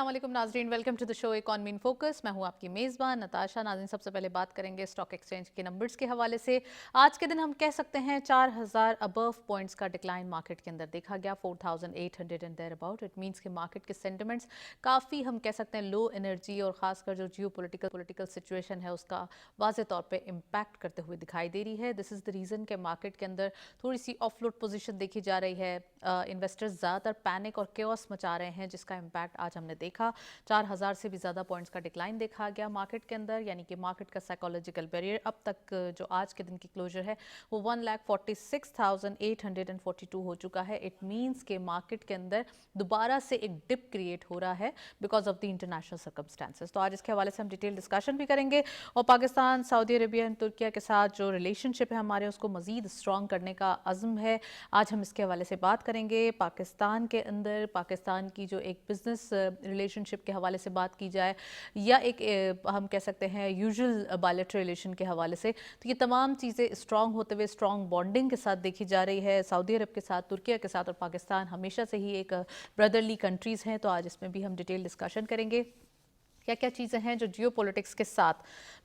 अस्सलाम वालेकुम नाजरीन, welcome to the show Economy in Focus. मैं हूं आपकी मेज़बान नताशा। नाज़रीन, सबसे पहले बात करेंगे स्टॉक एक्सचेंज के नंबर्स के हवाले से। आज के दिन हम कह सकते हैं 4000 अबव पॉइंट्स का डिक्लाइन मार्केट के अंदर देखा गया, 4800 एंड देयर अबाउट। इट मींस कि मार्केट के सेंटिमेंट्स काफ़ी हम कह सकते हैं लो एनर्जी और ख़ासकर जो जियो पोलिटिकल सिचुएशन है उसका वाज़े तौर पर इम्पैक्ट करते हुए दिखाई दे रही है। दिस इज़ द रीज़न कि मार्केट के अंदर थोड़ी सी ऑफलोड पोजीशन देखी जा रही है। इन्वेस्टर्स ज़्यादातर पैनिक और केओस मचा रहे हैं, जिसका इम्पैक्ट आज हमने देखा। 4000 से भी ज़्यादा पॉइंट्स का डिक्लाइन देखा गया मार्केट के अंदर, यानी कि मार्केट का साइकोलॉजिकल बैरियर अब तक जो आज के दिन की क्लोजर है वो 1,46,842 हो चुका है। इट मींस के मार्केट के अंदर दोबारा से एक डिप क्रिएट हो रहा है because of the international circumstances. तो आज इसके हवाले से हम डिटेल डिस्कशन भी करेंगे और Pakistan, Saudi Arabia and Türkiye के साथ जो रिलेशनशिप है हमारे उसको मज़ीद स्ट्रॉन्ग करने का अज़्म है। आज हम इसके हवाले से बात करेंगे। पाकिस्तान के अंदर पाकिस्तान की जो एक बिज़नेस रिलेशनशिप के हवाले से बात की जाए या एक हम कह सकते हैं यूजुअल बायलैटरल रिलेशन के हवाले से, तो ये तमाम चीज़ें स्ट्रॉन्ग होते हुए स्ट्रॉन्ग बॉन्डिंग के साथ देखी जा रही है। सऊदी अरब के साथ, तुर्किया के साथ और पाकिस्तान हमेशा से ही एक ब्रदरली कंट्रीज़ हैं। तो आज इसमें भी हम डिटेल डिस्कशन करेंगे क्या क्या चीज़ें हैं जो जियो पॉलिटिक्स के साथ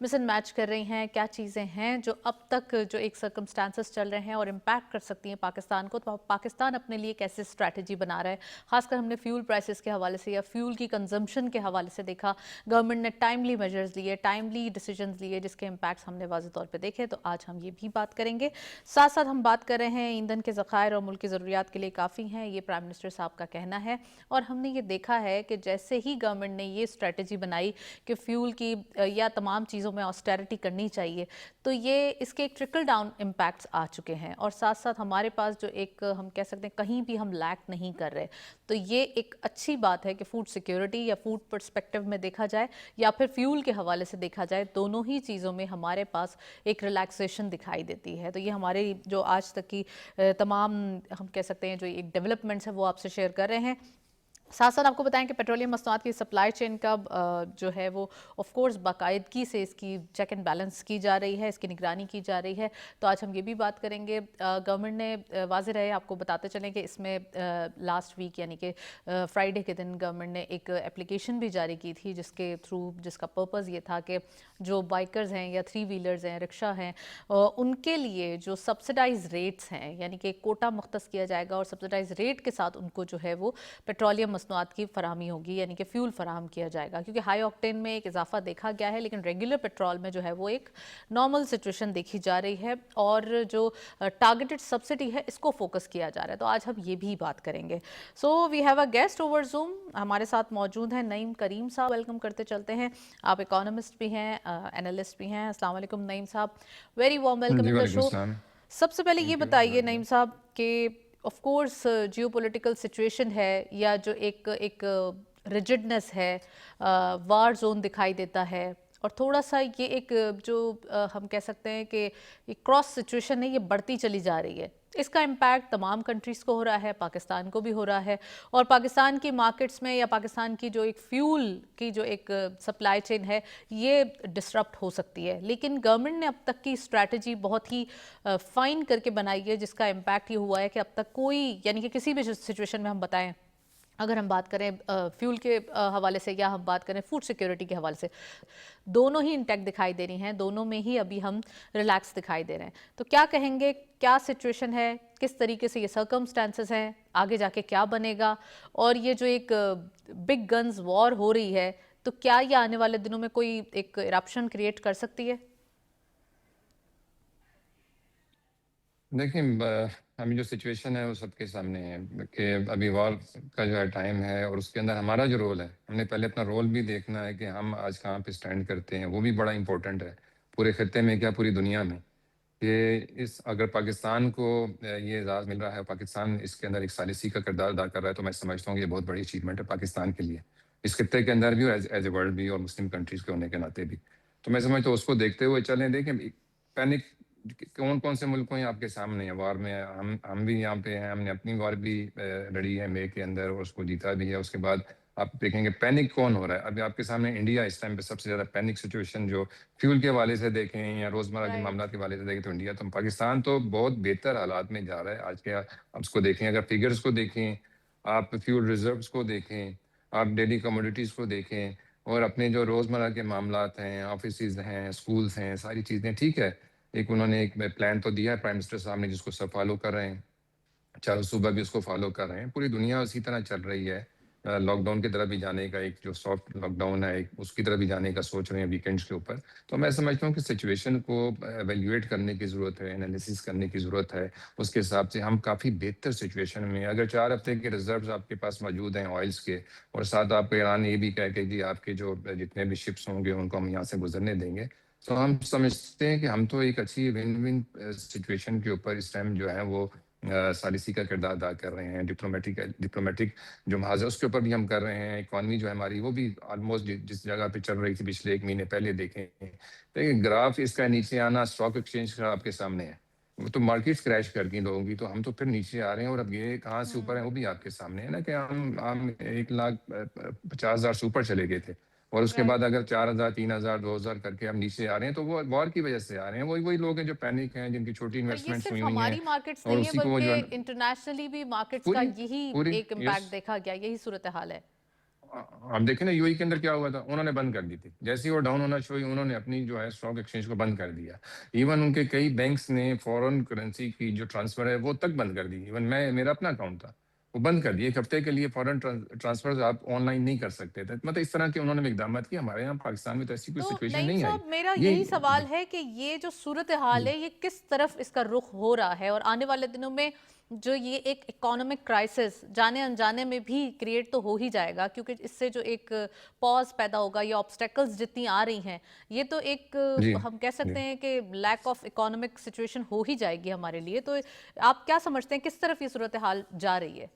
मिस एंड मैच कर रही हैं, क्या चीज़ें हैं जो अब तक जो एक सर्कमस्टांसेस चल रहे हैं और इम्पैक्ट कर सकती हैं पाकिस्तान को। तो पाकिस्तान अपने लिए कैसे स्ट्रैटेजी बना रहा है, खासकर हमने फ्यूल प्राइसेस के हवाले से या फ्यूल की कंजम्पशन के हवाले से देखा। गवर्नमेंट ने टाइमली मेजर्स लिए, टाइमली डिसीजंस लिए, जिसके इम्पैक्ट्स हमने वाज़ेह तौर पर देखे। तो आज हम ये भी बात करेंगे। साथ साथ हम बात कर रहे हैं ईंधन के ज़खायर और मुल्क की ज़रूरियात के लिए काफ़ी हैं, ये प्राइम मिनिस्टर साहब का कहना है। और हमने ये देखा है कि जैसे ही गवर्नमेंट ने ये स्ट्रैटेजी बनाई कि फ्यूल की या तमाम चीज़ों में ऑस्टेरिटी करनी चाहिए, तो ये इसके एक ट्रिकल डाउन इम्पैक्ट्स आ चुके हैं। और साथ साथ हमारे पास जो एक हम कह सकते हैं कहीं भी हम लैक नहीं कर रहे, तो ये एक अच्छी बात है कि फूड सिक्योरिटी या फूड पर्सपेक्टिव में देखा जाए या फिर फ्यूल के हवाले से देखा जाए, दोनों ही चीज़ों में हमारे पास एक रिलैक्सेशन दिखाई देती है। तो ये हमारे जो आज तक की तमाम हम कह सकते हैं जो एक डेवलपमेंट्स है वो आपसे शेयर कर रहे हैं। साथ साथ आपको बताएं कि पेट्रोलियम मसनूआत की सप्लाई चेन का जो है वो ऑफ कोर्स बाकायदगी से इसकी चेक एंड बैलेंस की जा रही है, इसकी निगरानी की जा रही है। तो आज हम ये भी बात करेंगे। गवर्नमेंट ने वाज़ेह रहे, आपको बताते चलें कि इसमें लास्ट वीक यानी कि फ्राइडे के दिन गवर्नमेंट ने एक एप्लीकेशन भी जारी की थी जिसका पर्पज़ ये था कि जो बाइकर्स हैं या थ्री व्हीलर्स हैं, रिक्शा हैं, उनके लिए जो सब्सिडाइज रेट्स हैं यानी कि कोटा मुख्तस किया जाएगा और सब्सिडाइज रेट के साथ उनको जो है वो पेट्रोलियम मसनूआत की फराहमी होगी, यानी कि फ्यूल फराहम किया जाएगा। क्योंकि हाई ऑक्टेन में एक इजाफा देखा गया है, लेकिन रेगुलर पेट्रोल में जो है वो एक नॉर्मल सिचुएशन देखी जा रही है और जो टारगेटेड सब्सिडी है इसको फोकस किया जा रहा है। तो आज हम ये भी बात करेंगे। So we have a guest over Zoom, हमारे साथ मौजूद हैं नईम करीम साहब। वेलकम करते चलते हैं। आप इकोनॉमिस्ट भी हैं, एनालिस्ट भी हैं। अस्सलाम वालेकुम नईम साहब, वेरी वार्म वेलकम जी इन द वालेकुम शो। सलाम। सबसे पहले ये थैंक यू बताइए वेलकम। नईम साहब कि of course geopolitical situation है या जो एक एक रिजिडनेस है, वार जोन दिखाई देता है और थोड़ा सा ये एक जो हम कह सकते हैं कि ये क्रॉस सिचुएशन है, ये बढ़ती चली जा रही है। इसका इम्पैक्ट तमाम कंट्रीज़ को हो रहा है, पाकिस्तान को भी हो रहा है। और पाकिस्तान की मार्केट्स में या पाकिस्तान की जो एक फ्यूल की जो एक सप्लाई चेन है ये डिसरप्ट हो सकती है। लेकिन गवर्नमेंट ने अब तक की स्ट्रैटेजी बहुत ही फाइन करके बनाई है, जिसका इम्पैक्ट ये हुआ है कि अब तक कोई यानी कि किसी भी सिचुएशन में हम बताएं, अगर हम बात करें फ्यूल के हवाले से या हम बात करें फूड सिक्योरिटी के हवाले से, दोनों ही इंटैक्ट दिखाई दे रही हैं, दोनों में ही अभी हम रिलैक्स दिखाई दे रहे हैं। तो क्या कहेंगे, क्या सिचुएशन है, किस तरीके से ये सर्कमस्टांसेस हैं, आगे जाके क्या बनेगा, और ये जो एक बिग गन्स वॉर हो रही है, तो क्या ये आने वाले दिनों में कोई एक इरप्शन क्रिएट कर सकती है? देखिए अभी जो सिचुएशन है वो सबके सामने है कि अभी वॉर का जो है टाइम है और उसके अंदर हमारा जो रोल है, हमने पहले अपना रोल भी देखना है कि हम आज कहाँ पे स्टैंड करते हैं, वो भी बड़ा इंपॉर्टेंट है पूरे खत्े में, क्या पूरी दुनिया में। कि इस अगर पाकिस्तान को ये एजाज़ मिल रहा है, पाकिस्तान इसके अंदर एक सालिसी का किरदार अदा कर रहा है, तो मैं समझता हूँ कि ये बहुत बड़ी अचीवमेंट है पाकिस्तान के लिए, इस खत्े के अंदर भी और एज ए वर्ल्ड भी और मुस्लिम कंट्रीज़ के होने के नाते भी। तो मैं समझता हूँ उसको देखते हुए चलें। देखें पैनिक कौन कौन से मुल्क हैं आपके सामने है वार में, हम भी यहाँ पे हैं, हमने अपनी वार भी लड़ी है मई के अंदर और उसको जीता भी है। उसके बाद आप देखेंगे पैनिक कौन हो रहा है, अभी आपके सामने इंडिया इस टाइम पे सबसे ज़्यादा पैनिक सिचुएशन जो फ्यूल के हवाले से देखें या रोज़मर्रा के राइट। मामला के हवाले से देखें तो इंडिया, तो पाकिस्तान तो बहुत बेहतर हालात में जा रहा है आज के। आप उसको देखें, अगर फिगर्स को देखें, आप फ्यूल रिजर्व्स को देखें, آپ ڈیلی کموڈیٹیز کو دیکھیں اور اپنے جو روزمرہ کے معاملات ہیں، آفیسز ہیں، اسکولس ہیں، ساری چیزیں ٹھیک ہے، ایک انہوں نے ایک پلان تو دیا ہے پرائم منسٹر صاحب نے، جس کو سب فالو کر رہے ہیں، چاروں صوبہ بھی اس کو فالو کر رہے ہیں، پوری دنیا اسی طرح چل رہی ہے۔ لاک ڈاؤن کی طرف بھی جانے کا، ایک جو سافٹ لاک ڈاؤن ہے ایک اس کی طرف بھی جانے کا سوچ رہے ہیں ویکینڈس کے اوپر۔ تو میں سمجھتا ہوں کہ سچویشن کو ایویلیویٹ کرنے کی ضرورت ہے، انالیسس کرنے کی ضرورت ہے، اس کے حساب سے ہم کافی بہتر سچویشن میں، اگر 4 ہفتے کے ریزروز آپ کے پاس موجود ہیں آئلس کے، اور ساتھ آپ کو ایران یہ بھی کہہ کہ جی آپ کے جو جتنے بھی شپس ہوں گے ان کو ہم یہاں سے گزرنے دیں گے، تو ہم سمجھتے ہیں کہ ہم تو ایک اچھی ون ون سچویشن کے اوپر اس ٹائم جو ہے وہ ثالثی کا کردار ادا کر رہے ہیں۔ ڈپلومیٹک جو محاذ ہے اس کے اوپر بھی ہم کر رہے ہیں، اکانومی جو ہے ہماری وہ بھی آلموسٹ جس جگہ پہ چل رہی تھی پچھلے 1 مہینے پہلے دیکھیں، لیکن گراف اس کا نیچے آنا اسٹاک ایکسچینج کا آپ کے سامنے ہے، وہ تو مارکیٹس کریش کر گئی لوگوں کی، تو ہم تو پھر نیچے آ رہے ہیں، اور اب یہ کہاں سے اوپر ہے وہ بھی آپ کے سامنے ہے نا، کہ ہم 1,50,000 سے اوپر چلے گئے تھے، اور اس کے بعد رائٹ، اگر 4,000 3,000 2,000 کر کے ہم نیچے آ رہے ہیں تو وہ وار کی وجہ سے آ رہے ہیں، وہی لوگ ہیں جو پینک ہیں، جن کی چھوٹی اور یہ انویسٹمنٹس ہوئی صرف ہوئی ہیں، ہماری مارکیٹس اور نہیں ہے اسی کو وہ جو ہے بلکہ انٹرنیشنلی بھی مارکیٹس کا پوری یہی پوری ایک یس، امپیکٹ دیکھا گیا، یہی صورتحال ہے۔ آپ دیکھیں نا یو کے اندر کیا ہوا تھا، انہوں نے بند کر دی تھی، جیسے ہی وہ ڈاؤن ہونا شروع ہوئی انہوں نے اپنی جو ہے اسٹاک ایکسچینج کو بند کر دیا، ایون ان کے کئی بینکس نے فورن کرنسی کی جو ٹرانسفر ہے وہ تک بند کر دی، ایون میرا اپنا اکاؤنٹ تھا وہ بند کر دیا، 1 ہفتے کے لیے فورن ٹرانسفر آپ آن لائن نہیں کر سکتے تھے، مطلب اس طرح کے انہوں نے اقدامات کیے۔ ہمارے یہاں پاکستان میں تو ایسی کوئی تو سچویشن نعیم نہیں آئی۔ صاحب میرا یہ یہی سوال ہے کہ یہ جو صورتحال جی ہے یہ کس طرف اس کا رخ ہو رہا ہے، اور آنے والے دنوں میں جو یہ ایک اکانومک کرائسس جانے انجانے میں بھی کریٹ تو ہو ہی جائے گا، کیونکہ اس سے جو ایک پاز پیدا ہوگا، یہ آبسٹیکلز جتنی آ رہی ہیں، یہ تو ایک جی ہم کہہ جی سکتے ہیں کہ لیک آف اکانومک سچویشن ہو ہی جائے گی ہمارے لیے۔ تو آپ کیا سمجھتے ہیں کس طرف یہ صورتحال جا رہی ہے؟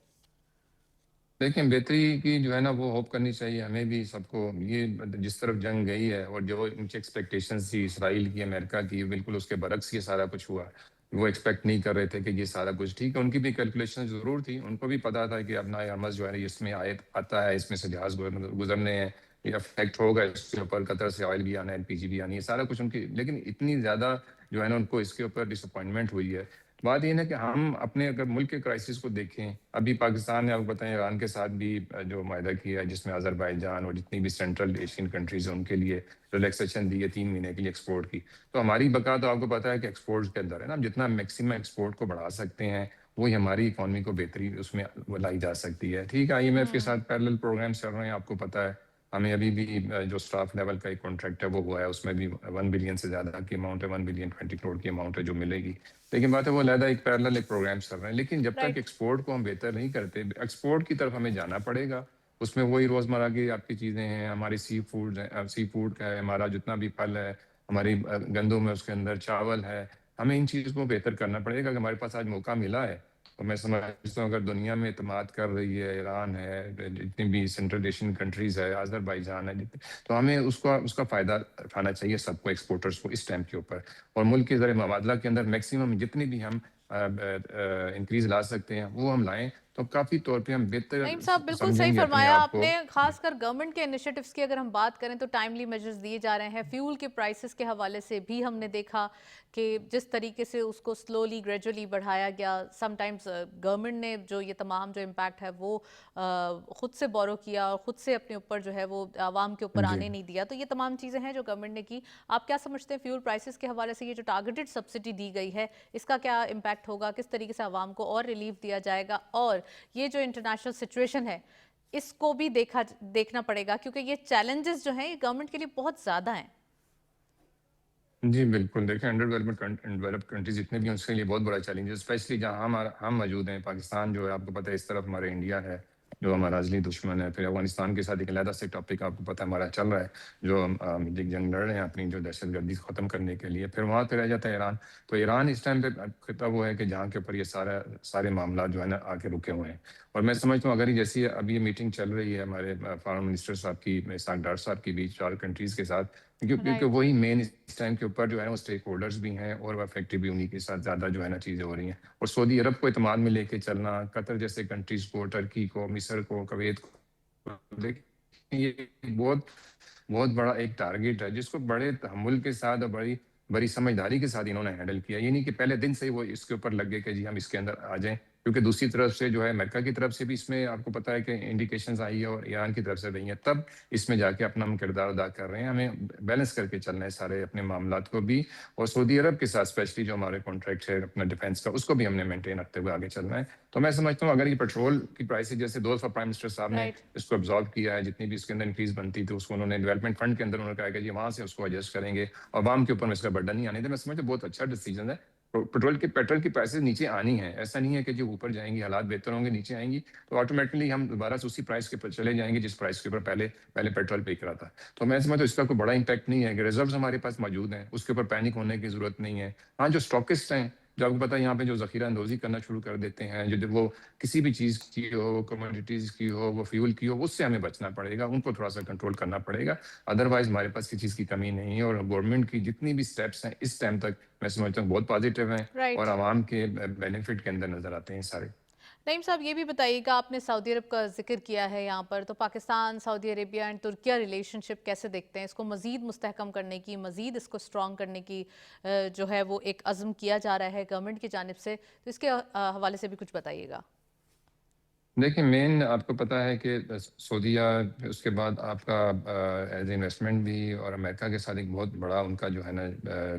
دیکھیں بہتری کی جو ہے نا وہ ہوپ کرنی چاہیے ہمیں بھی، سب کو، یہ جس طرف جنگ گئی ہے اور جو ان کی ایکسپیکٹیشنز تھی اسرائیل کی، امریکہ کی، بالکل اس کے برعکس یہ سارا کچھ ہوا، وہ ایکسپیکٹ نہیں کر رہے تھے کہ یہ سارا کچھ ٹھیک ہے، ان کی بھی کیلکولیشن ضرور تھی، ان کو بھی پتا تھا کہ اپنا حرمز جو ہے اس میں آتا ہے، اس میں سے جہاز گزرنے ہیں، یہ افیکٹ ہوگا اس کے اوپر، قطر سے آئل بھی آنا ہے، LPG بھی آنی ہے، سارا کچھ ان کی، لیکن اتنی زیادہ جو ہے نا ان کو اس کے اوپر ڈس اپوائنٹمنٹ ہوئی ہے۔ بات یہ ہے کہ ہم اپنے اگر ملک کے کرائسس کو دیکھیں، ابھی پاکستان نے آپ کو بتائیں ایران کے ساتھ بھی جو معاہدہ کیا ہے، جس میں آذربائیجان اور جتنی بھی سینٹرل ایشین کنٹریز ہیں ان کے لیے ریلیکسیشن دی ہے 3 مہینے کے لیے ایکسپورٹ کی، تو ہماری بقا تو آپ کو پتا ہے کہ ایکسپورٹ کے اندر ہے نا، ہم جتنا میکسیمم ایکسپورٹ کو بڑھا سکتے ہیں وہی ہماری اکانومی کو بہتری اس میں لائی جا سکتی ہے۔ ٹھیک ہے، IMF کے ساتھ پیرلل پروگرامس چل رہے ہیں، آپ کو پتا ہے ہمیں ابھی بھی جو سٹاف لیول کا ایک کانٹریکٹ ہے وہ ہوا ہے، اس میں بھی 1 بلین سے زیادہ کی اماؤنٹ ہے، 1 بلین 20 کروڑ کی اماؤنٹ ہے جو ملے گی، لیکن بات ہے وہ علیحدہ ایک پیرلل ایک پروگرام چل رہے ہیں، لیکن جب تک رائٹ، ایکسپورٹ کو ہم بہتر نہیں کرتے، ایکسپورٹ کی طرف ہمیں جانا پڑے گا، اس میں وہی روزمرہ کی آپ کی چیزیں ہیں، ہماری سی فوڈ کا ہے، ہمارا جتنا بھی پھل ہے، ہماری گندم ہے، اس کے اندر چاول ہے، ہمیں ان چیزوں کو بہتر کرنا پڑے گا کہ ہمارے پاس آج موقع ملا ہے، تو میں سمجھتا ہوں اگر دنیا میں اعتماد کر رہی ہے، ایران ہے، جتنی بھی سینٹرل ایشین کنٹریز ہے، آذربائیجان ہے، تو ہمیں اس کا فائدہ اٹھانا چاہیے سب کو، ایکسپورٹرز کو اس ٹائم کے اوپر، اور ملک کے ذرائع مبادلہ کے اندر میکسیمم جتنی بھی ہم انکریز لا سکتے ہیں وہ ہم لائیں، تو کافی طور پہ ہم بہتر نعیم صاحب بالکل صحیح سمجھیں گے اپنے فرمایا آپ آپ کو۔ نے، خاص کر گورنمنٹ کے انیشیٹوز کی اگر ہم بات کریں تو ٹائملی میجرز دیے جا رہے ہیں، فیول کے پرائسز کے حوالے سے بھی ہم نے دیکھا کہ جس طریقے سے اس کو سلولی گریجولی بڑھایا گیا، سم ٹائمز گورنمنٹ نے جو یہ تمام جو امپیکٹ ہے وہ خود سے بورو کیا اور خود سے اپنے اوپر جو ہے وہ عوام کے اوپر جی آنے نہیں دیا، تو یہ تمام چیزیں ہیں جو گورنمنٹ نے کی۔ آپ کیا سمجھتے ہیں فیول پرائسز کے حوالے سے یہ جو ٹارگیٹڈ سبسڈی دی گئی ہے اس کا کیا امپیکٹ ہوگا، کس طریقے سے عوام کو اور ریلیف دیا جائے گا، اور یہ جو انٹرنیشنل سچویشن ہے اس کو بھی دیکھنا پڑے گا کیونکہ یہ چیلنجز جو ہیں یہ گورنمنٹ کے لیے بہت زیادہ ہیں۔ جی بالکل، دیکھیں انڈر ڈیولپڈ کنٹریز جتنے بھی ہیں اس کے لیے بہت بڑا چیلنج ہے، اسپیشلی جہاں ہم موجود ہیں، پاکستان جو ہے آپ کو پتہ ہے، اس طرف ہمارے انڈیا ہے جو ہمارا ازلی دشمن ہے، پھر افغانستان کے ساتھ ایک علیحدہ سے ٹاپک آپ کو پتہ ہے ہمارا چل رہا ہے، جو ہم ایک جنگ لڑ رہے ہیں اپنی جو دہشت گردی کو ختم کرنے کے لیے، پھر وہاں پہ رہ جاتا ہے ایران، تو ایران اس ٹائم پہ خطہ وہ ہے کہ جہاں کے اوپر یہ سارے معاملات جو ہے نا آ کے رکے ہوئے ہیں، اور میں سمجھتا ہوں اگر جیسی ابھی یہ میٹنگ چل رہی ہے ہمارے فارن منسٹر صاحب کی، اسحاق ڈار صاحب کی بیچ، 4 کنٹریز کے ساتھ، کیونکہ رائٹ، وہی مین اس ٹائم کے اوپر جو ہے وہ اسٹیک ہولڈرز بھی ہیں، اور وہ افیکٹو بھی انہی کے ساتھ زیادہ جو ہے نا چیزیں ہو رہی ہیں، اور سعودی عرب کو اعتماد میں لے کے چلنا، قطر جیسے کنٹریز کو، ترکی کو، مصر کو، کویت کو، لیکن یہ بہت بہت بڑا ایک ٹارگیٹ ہے جس کو بڑے تحمل کے ساتھ اور بڑی سمجھداری کے ساتھ انہوں نے ہینڈل کیا، یہ نہیں کہ پہلے دن سے ہی وہ اس کے اوپر لگ گئے کہ جی ہم اس کے اندر آ جائیں، क्योंकि दूसरी तरफ से जो है अमेरिका की तरफ से भी इसमें आपको पता है कि इंडिकेशंस आई है और ईरान की तरफ से भी हैं, तब इसमें जाके अपना हम किरदार अदा कर रहे हैं। हमें बैलेंस करके चलना है सारे अपने मामलात को भी, और सऊदी अरब के साथ स्पेशली जो हमारे कॉन्ट्रैक्ट है अपना डिफेंस का, उसको भी हमने मेंटेन रखते हुए आगे चलना है। तो मैं समझता हूँ अगर ये पेट्रोल की प्राइसेस जैसे 2 दफा प्राइम मिनिस्टर साहब ने राइट। इसको ऑब्जॉर्व किया है, जितनी भी इसके अंदर इंक्रीज बनती थी उसको उन्होंने डेवलपमेंट फंड के अंदर उन्होंने कहा कि जी वहां से उसको एडजस्ट करेंगे और आवाम के ऊपर में इसका बर्डन नहीं आने दे। मैं समझता हूँ बहुत अच्छा डिसीजन है। पेट्रोल की प्राइसेस नीचे आनी है, ऐसा नहीं है कि जो ऊपर जाएंगी हालात बेहतर होंगे, नीचे आएंगी तो ऑटोमेटिकली हम दोबारा से उसी प्राइस के ऊपर चले जाएंगे जिस प्राइस के ऊपर पहले पहले पेट्रोल बिक रहा था। तो मैं समझता हूँ इसका कोई बड़ा इंपैक्ट नहीं है कि रिजर्व्स हमारे पास मौजूद हैं, उसके ऊपर पैनिक होने की जरूरत नहीं है। हाँ, जो स्टॉकिस्ट हैं, जो आपको पता है यहाँ पे जो जखीरा अंदोजी करना शुरू कर देते हैं, जो वो किसी भी चीज़ की हो, कमोडिटीज़ की हो, वो फ्यूल की हो, उससे हमें बचना पड़ेगा, उनको थोड़ा सा कंट्रोल करना पड़ेगा। अदरवाइज हमारे पास किसी चीज़ की कमी नहीं है, और गवर्नमेंट की जितनी भी स्टेप्स हैं इस टाइम तक मैं समझता हूँ बहुत पॉजिटिव हैं और राइट। आवाम के बेनिफिट के अंदर नजर आते हैं सारे। नईम साहब, ये भी बताइएगा, आपने सऊदी अरब का जिक्र किया है यहाँ पर, तो Pakistan, Saudi Arabia and Türkiye relationship कैसे देखते हैं? इसको मज़ीद मुस्तहकम करने की, मज़ीद इसको स्ट्रॉन्ग करने की जो है वो एक अज़्म किया जा रहा है गवर्नमेंट की जानिब से, तो इसके हवाले से भी कुछ बताइएगा। देखिए, मेन आपको पता है कि सऊदीया, उसके बाद आपका एज इन्वेस्टमेंट भी, और अमेरिका के साथ एक बहुत बड़ा उनका जो है ना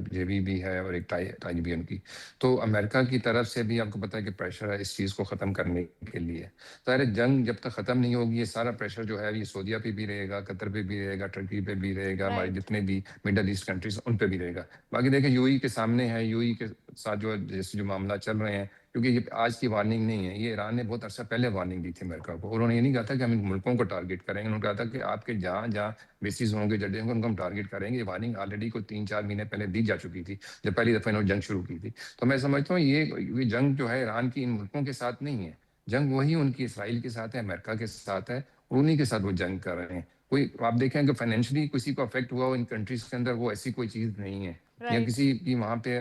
जेवी भी है और एक टाई भी है उनकी। तो अमेरिका की तरफ से भी आपको पता है कि प्रेशर है इस चीज़ को ख़त्म करने के लिए। ज़ाहिर है जंग जब तक ख़त्म नहीं होगी ये सारा प्रेशर जो है ये सऊदीया पे भी रहेगा, कतर पे भी रहेगा, टर्की पे भी रहेगा, हमारे राइट। जितने भी मिडल ईस्ट कंट्रीज उन पे भी रहेगा। बाकी देखें यूएई के सामने है, यूएई के साथ जो जैसे जो मामला चल रहे हैं, क्योंकि ये आज की वार्निंग नहीं है, ये ईरान ने बहुत अरसा पहले वार्निंग दी थी अमेरिका को। उन्होंने ये नहीं कहा था कि हम इन मुल्कों को टारगेट करेंगे, उन्होंने कहा था कि आपके जहाँ जहाँ बेसिस होंगे, जड़े होंगे, उनको हम टारगेट करेंगे। ये वार्निंग ऑलरेडी को 3-4 महीने पहले दी जा चुकी थी जब पहली दफा इन्होंने जंग शुरू की थी। तो मैं समझता हूँ ये जंग जो है ईरान की इन मुल्कों के साथ नहीं है, जंग वही उनकी इसराइल के साथ है, अमेरिका के साथ है, और उन्हीं के साथ वो जंग कर रहे हैं। कोई आप देखें कि फाइनेंशियली किसी को अफेक्ट हुआ हो इन कंट्रीज के अंदर, वो ऐसी कोई चीज नहीं है, या राइट। किसी की वहां पे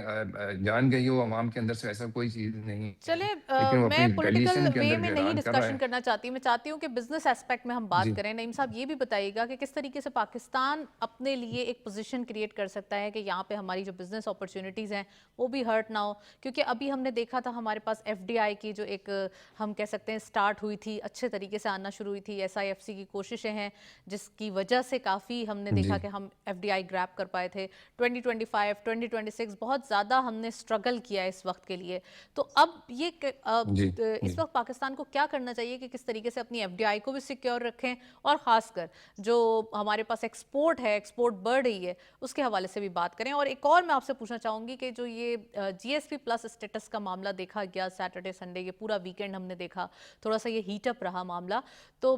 जान गई हो आवाम के अंदर से, ऐसा कोई चीज नहीं है। चलिए, लेकिन वो अपनी मैं पॉलिटिकल रिटेलिएशन के वे अंदर में जो नहीं ईरान कर रहा डिस्कशन है। करना चाहती, मैं चाहती हूँ कि बिजनेस एस्पेक्ट में हम बात जी करें। नईम साहब, ये भी बताइएगा कि किस तरीके से पाकिस्तान अपने लिए एक पोजीशन क्रिएट कर सकता है कि यहाँ पे हमारी जो बिजनेस अपॉर्चुनिटीज़ हैं वो भी हर्ट ना हो, क्योंकि अभी हमने देखा था हमारे पास एफडीआई की जो एक हम कह सकते हैं स्टार्ट हुई थी, अच्छे तरीके से आना शुरू हुई थी, एसआईएफसी की कोशिशें हैं जिसकी वजह से काफ़ी हमने देखा जी कि हम एफडीआई ग्रैब कर पाए थे। 2025 2026 बहुत ज़्यादा हमने स्ट्रगल किया इस वक्त के लिए। तो अब ये जी इस जी। वक्त पाकिस्तान को क्या करना चाहिए कि किस तरीके से अपनी एफडीआई को भी सिक्योर रखें, और ख़ासकर जो हमारे पास एक्सपोर्ट है, एक्सपोर्ट बढ़ रही है, उसके हवाले से भी बात करें। और एक और मैं आपसे पूछना चाहूँगी कि जो ये जीएसपी प्लस स्टेटस का मामला देखा गया सैटरडे संडे, ये पूरा वीकेंड हमने देखा, थोड़ा सा ये हीटअप रहा मामला, तो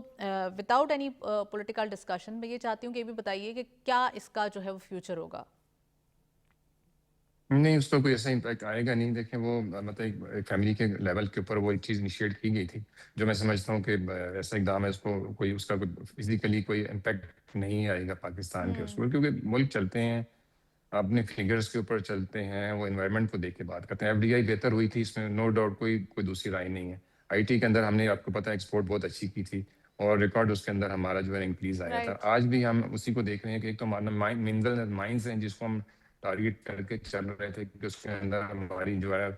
विदाउट एनी पॉलिटिकल डिस्कशन मैं ये चाहती हूँ कि ये भी बताइए कि क्या इसका जो है वो फ्यूचर होगा। नहीं, उसका कोई ऐसा इम्पैक्ट आएगा नहीं। देखें वो मतलब एक फैमिली के लेवल के ऊपर वो एक चीज़ इनिशिएट की गई थी, जो मैं समझता हूँ कि ऐसा इकदाम है, उसको कोई उसका कोई फिजिकली कोई इम्पैक्ट नहीं आएगा पाकिस्तान के उस पर, क्योंकि मुल्क चलते हैं अपने फिगर्स के ऊपर चलते हैं, वो एनवायरनमेंट को देख के बात करते हैं। एफडीआई बेहतर हुई थी, इसमें नो डाउट, कोई कोई दूसरी राय नहीं है। आईटी के अंदर हमने आपको पता है एक्सपोर्ट बहुत अच्छी की थी, और रिकॉर्ड उसके अंदर हमारा जो है इंक्रीज आया था। राइट। आज भी हम उसी को देख रहे हैं कि एक तो हमारा मिनरल माइंस हैं जिसको हम टारगेट करके चल रहे थे कि उसके अंदर हमारी जो है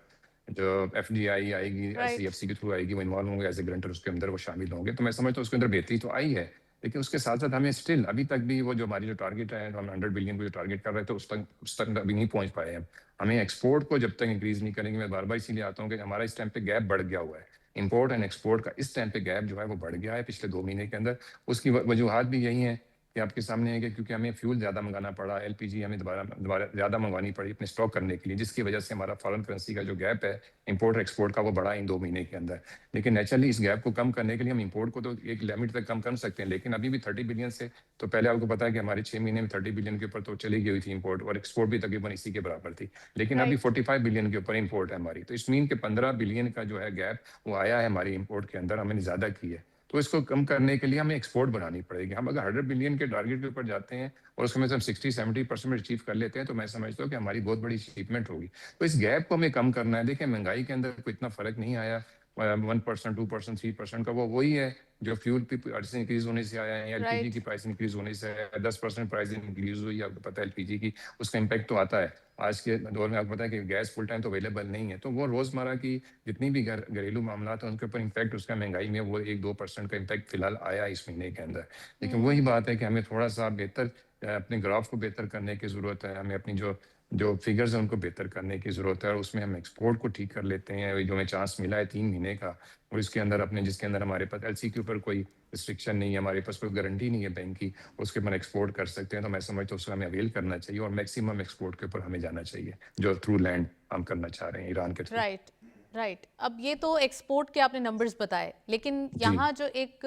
जो एफडीआई आएगी, राइट। एससीएफसी के थ्रू आएगी, वो इन्वॉल्व होंगे एज ए ग्रंटर, उसके अंदर वो शामिल होंगे। तो मैं समझता हूँ उसके अंदर बेहतरी तो आई है, लेकिन उसके साथ साथ हमें स्टिल अभी तक भी वो जो हमारी जो टारगेट है, हम 100 बिलियन को जो टारगेट कर रहे थे उस तक अभी नहीं पहुंच पाए हम। हमें एक्सपोर्ट को जब तक इंक्रीज नहीं करेंगे, मैं बार बार इसीलिए आता हूँ कि हमारा इस टाइम पे गैप बढ़ गया हुआ है, इंपोर्ट एंड एक्सपोर्ट का इस टाइम पे गैप जो है वो बढ़ गया है पिछले 2 महीने के अंदर। उसकी वजूहत भी यही है कि आपके सामने है कि क्योंकि हमें फ्यूल ज़्यादा मंगाना पड़ा, एलपीजी हमें दोबारा दोबारा ज़्यादा मंगवानी पड़ी अपने स्टॉक करने के लिए, जिसकी वजह से हमारा फॉरेन करेंसी का जो गैप है इंपोर्ट और एक्सपोर्ट का, वो बढ़ा इन 2 महीने के अंदर। लेकिन नेचुरली इस गैप को कम करने के लिए हम इंपोर्ट को तो एक लिमिट तक कम कर सकते हैं, लेकिन अभी भी 30 बिलियन से, तो पहले आपको पता है कि हमारे 6 महीने में 30 बिलियन के ऊपर तो चली गई थी इंपोर्ट, और एक्सपोर्ट भी तकरीबन इसी के बराबर थी। लेकिन अभी राइट। 45 बिलियन के ऊपर इंपोर्ट है हमारी, तो इस मीन के 15 बिलियन का जो है गैप वो आया है हमारी इंपोर्ट के अंदर, हमने ज़्यादा की है। तो इसको कम करने के लिए हमें एक्सपोर्ट बढ़ानी पड़ेगी। हम अगर 100 बिलियन के टारगेट के ऊपर जाते हैं और उसमें से हम 60-70% अचीव कर लेते हैं, तो मैं समझता हूँ कि हमारी बहुत बड़ी अचीवमेंट होगी। तो इस गैप को हमें कम करना है। देखिए महंगाई के अंदर कोई इतना फर्क नहीं आया, 1%, 2%, 3% का, वो वही है जो फ्यूल की प्राइस इंक्रीज होने से आया है, या एलपीजी राइट की प्राइस इंक्रीज होने से आया है। 10% प्राइस इंक्रीज हुई, आपको पता है एलपीजी की, उसका इम्पैक्ट तो आता है। आज के दौर में आपको पता है कि गैस फुल टाइम तो अवेलेबल नहीं है, तो वो रोजमर्रा की जितनी भी घरेलू मामला है उनके ऊपर इम्पैक्ट उसका महंगाई में वो 1-2% का इम्पैक्ट फिलहाल आया इस महीने के अंदर। लेकिन वही बात है कि हमें थोड़ा सा बेहतर अपने ग्राफ को बेहतर करने की जरूरत है। हमें अपनी जो जो फिगर्स हैं उनको बेहतर करने की ज़रूरत है, और उसमें हम एक्सपोर्ट को ठीक कर लेते हैं। जो हमें चांस मिला है 3 महीने का, और इसके अंदर अपने जिसके अंदर हमारे पास एलसी के ऊपर कोई रिस्ट्रिक्शन नहीं है, हमारे पास कोई गारंटी नहीं है बैंक की, उसके ऊपर एक्सपोर्ट कर सकते हैं। तो मैं समझता हूँ उसको हमें अवेल करना चाहिए, और मैक्सिमम एक्सपोर्ट के ऊपर हमें जाना चाहिए, जो थ्रू लैंड हम करना चाह रहे हैं ईरान के थ्रू। Right right. अब ये तो एक्सपोर्ट के आपने नंबर्स बताए, लेकिन जी यहाँ जो एक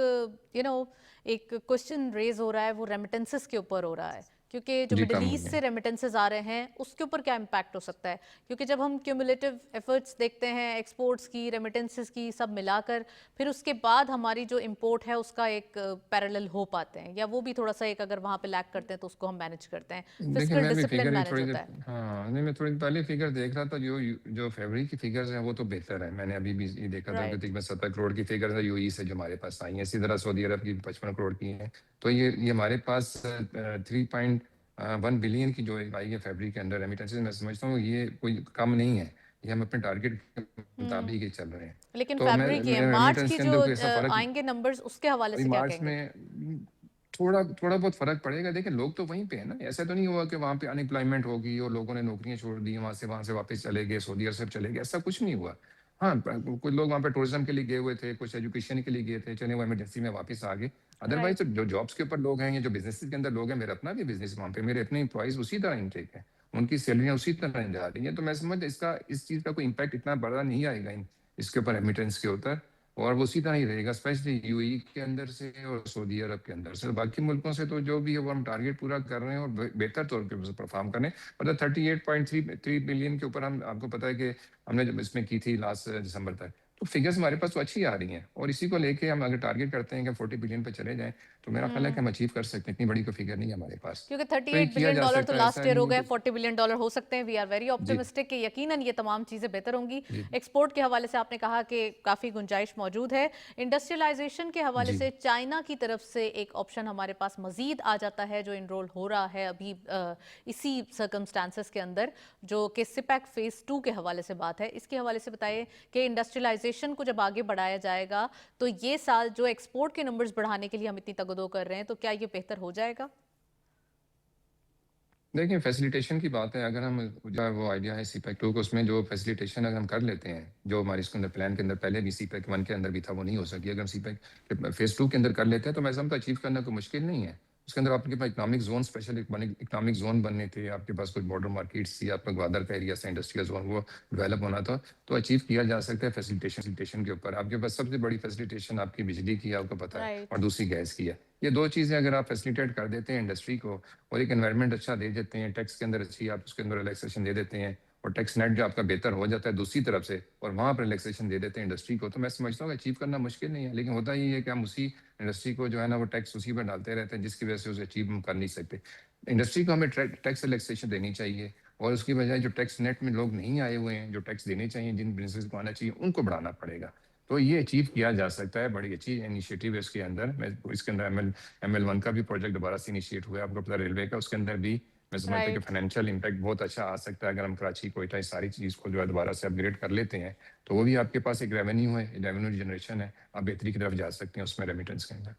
एक क्वेश्चन रेज हो रहा है वो रेमिटेंसेस के ऊपर हो रहा है, क्योंकि जो जी, मिडिल कम हो ईस्ट गया। से रेमिटेंसेस आ रहे हैं उसके ऊपर क्या इम्पैक्ट हो सकता है? क्योंकि जब हम क्यूमुलेटिव एफर्ट्स देखते हैं एक्सपोर्ट्स की, रेमिटेंसेस की, सब मिलाकर, फिर उसके बाद हमारी जो इम्पोर्ट है उसका एक पैरेलल हो पाते हैं, या वो भी थोड़ा सा एक अगर वहाँ पे लैक करते हैं तो उसको हम मैनेज करते हैं, देखिए, फिजिकल मैं भी डिसिप्लिन फिगर ही मैनेज थोड़ी होता देर, है। हाँ नहीं, मैं थोड़ी देर पहले फिगर देख रहा था, जो जो फरवरी की फिगर्स हैं वो तो बेहतर है। मैंने अभी भी ये देखा था कि राइट तकरीबन 70 करोड़ की फिगर है यूएई से जो हमारे पास आई है। इसी तरह सऊदी अरब की 55 करोड़ की है। तो ये हमारे पास 3.1 बिलियन की जो आई है फरवरी के अंदर रेमिटेंसेज, मैं समझता हूँ ये कोई कम नहीं है। ये हम अपने टारगेट के मुताबिक ही चल रहे हैं। लेकिन तो मैं फरवरी की है, मार्च रेमिटेंस की के जो अंदर कोई ऐसा फर्क, आएंगे नंबर्स उसके हवाले अभी से क्या मार्च कहेंगे? में थोड़ा थोड़ा बहुत फर्क पड़ेगा। देखिए, लोग तो वहीं पे है ना, ऐसा तो नहीं हुआ कि वहाँ पे अनएम्प्लॉयमेंट होगी और लोगों ने नौकरियां छोड़ दी, वहां से वापस चले गए, सऊदी अरब से चले गए, ऐसा कुछ नहीं हुआ। हाँ, कुछ लोग वहाँ पे टूरिज्म के लिए गए हुए थे, कुछ एजुकेशन के लिए गए थे, चले वो इमरजेंसी में वापस आ गए। अदरवाइज राइट तो जो जॉब्स के ऊपर लोग हैं या जो बिजनेस के अंदर लोग हैं, मेरा अपना भी बिजनेस वहाँ पे, मेरे अपने इंप्लॉइज उसी तरह इनटेक है, उनकी सैलरियां उसी तरह जा रही हैं। तो मैं समझ इसका इस चीज का कोई इम्पैक्ट इतना बड़ा नहीं आएगा इसके ऊपर, रेमिटेंस के ऊपर, और वो उसी तरह ही रहेगा, स्पेशली यूएई के अंदर से और सऊदी अरब के अंदर से। बाकी मुल्कों से तो जो भी है वो हम टारगेट पूरा कर रहे हैं और बेहतर तौर पे परफॉर्म कर रहे हैं। मतलब 38.3 बिलियन के ऊपर हम, आपको पता है कि हमने जब इसमें की थी लास्ट दिसंबर तक, तो फिगर्स हमारे पास तो अच्छी आ रही हैं, और इसी को लेके हम अगर टारगेट करते हैं कि 40 बिलियन पे चले जाएं, तो मेरा ख्याल है कि हम अचीव कर सकते हैं। इतनी बड़ी कोई फिगर नहीं है हमारे पास, क्योंकि तो ये 38 किया बिलियन जा डॉलर तो सकता है, ऐसा लास्ट ईयर हो नहीं गए, है कि 40 बिलियन डॉलर हो सकते हैं। वी आर वेरी जी ऑप्टिमिस्टिक कि यकीनन ये तमाम चीज़ें बेहतर होंगी। जी एक्सपोर्ट के हवाले से आपने कहा कि काफ़ी गुंजाइश मौजूद है। इंडस्ट्रियलाइजेशन के हवाले जी से चाइना की तरफ से एक ऑप्शन हमारे पास मजीद आ जाता है जो इनरोल हो रहा है अभी इसी सर्कमस्टांसेस के अंदर, जो कि सिपैक फेज़ 2 के हवाले से बात है। इसके हवाले से बताइए कि इंडस्ट्रियलाइजेशन को जब आगे बढ़ाया जाएगा तो ये साल जो एक्सपोर्ट के नंबर्स बढ़ाने के लिए हम इतनी तगदो कर रहे हैं, तो क्या ये बेहतर हो जाएगा? देखिए, फैसिलिटेशन की बात है, अगर हम जो है वो आइडिया है सीपैक 2 को, उसमें जो फैसिलिटेशन अगर हम कर लेते हैं, जो हमारे इसके अंदर प्लान के अंदर पहले भी सीपैक 1 के अंदर भी था, वो नहीं हो सकी। अगर हम सीपैक फेज 2 के अंदर कर लेते हैं तो मैं समझता हूं अचीव करना कोई मुश्किल नहीं है। उसके अंदर आपके पास economic zone, special economic zone बनने थे, आपके पास कुछ बॉर्डर मार्केट्स थी, आपका ग्वादर का एरिया से इंडस्ट्रियल जोन वो डेवलप होना था, तो अचीव किया जा सकता है फैसिलिटेशन के ऊपर। आपके पास सबसे बड़ी फैसिलिटेशन आपकी बिजली की है, आपको पता है, और राइट दूसरी गैस की है। ये दो चीज़ें अगर आप फैसिलिटेट कर देते हैं इंडस्ट्री को, और एक एनवायरनमेंट अच्छा दे देते हैं, टैक्स के अंदर अच्छी आप उसके अंदर रिलैक्सेशन दे देते हैं, और टैक्स नेट जो आपका बेहतर हो जाता है दूसरी तरफ से, और वहाँ पर रिलैक्सेशन दे देते हैं इंडस्ट्री को, तो मैं समझता हूँ अचीव करना मुश्किल नहीं है। लेकिन होता ये है कि हम उसी इंडस्ट्री को जो है ना वो टैक्स उसी पर डालते रहते हैं, जिसकी वजह से उसे अचीव हम कर नहीं सकते। इंडस्ट्री को हमें टैक्स रिलैक्सेशन देनी चाहिए, और उसकी बजाय जो टैक्स नेट में लोग नहीं आए हुए हैं, जो टैक्स देने चाहिए, जिन बिजनेस को आना चाहिए, उनको बढ़ाना पड़ेगा। तो ये अचीव किया जा सकता है, बड़ी अच्छी इनिशिएटिव है इसके अंदर। मैं इसके अंदर ML1 का भी प्रोजेक्ट दोबारा से इनिशिएट हुआ है, आपको पता रेलवे का, उसके अंदर भी मैं समझता हूँ कि राइट फाइनेंशियल इम्पैक्ट बहुत अच्छा आ सकता है। अगर हम कराची कोयटा इस सारी चीज़ को जो है दोबारा से अपग्रेड कर लेते हैं, तो वो भी आपके पास एक रेवेन्यू है, रेवेन्यू जनरेशन है, आप बेहतरी की तरफ जा सकते हैं उसमें रेमिटेंस के अंदर।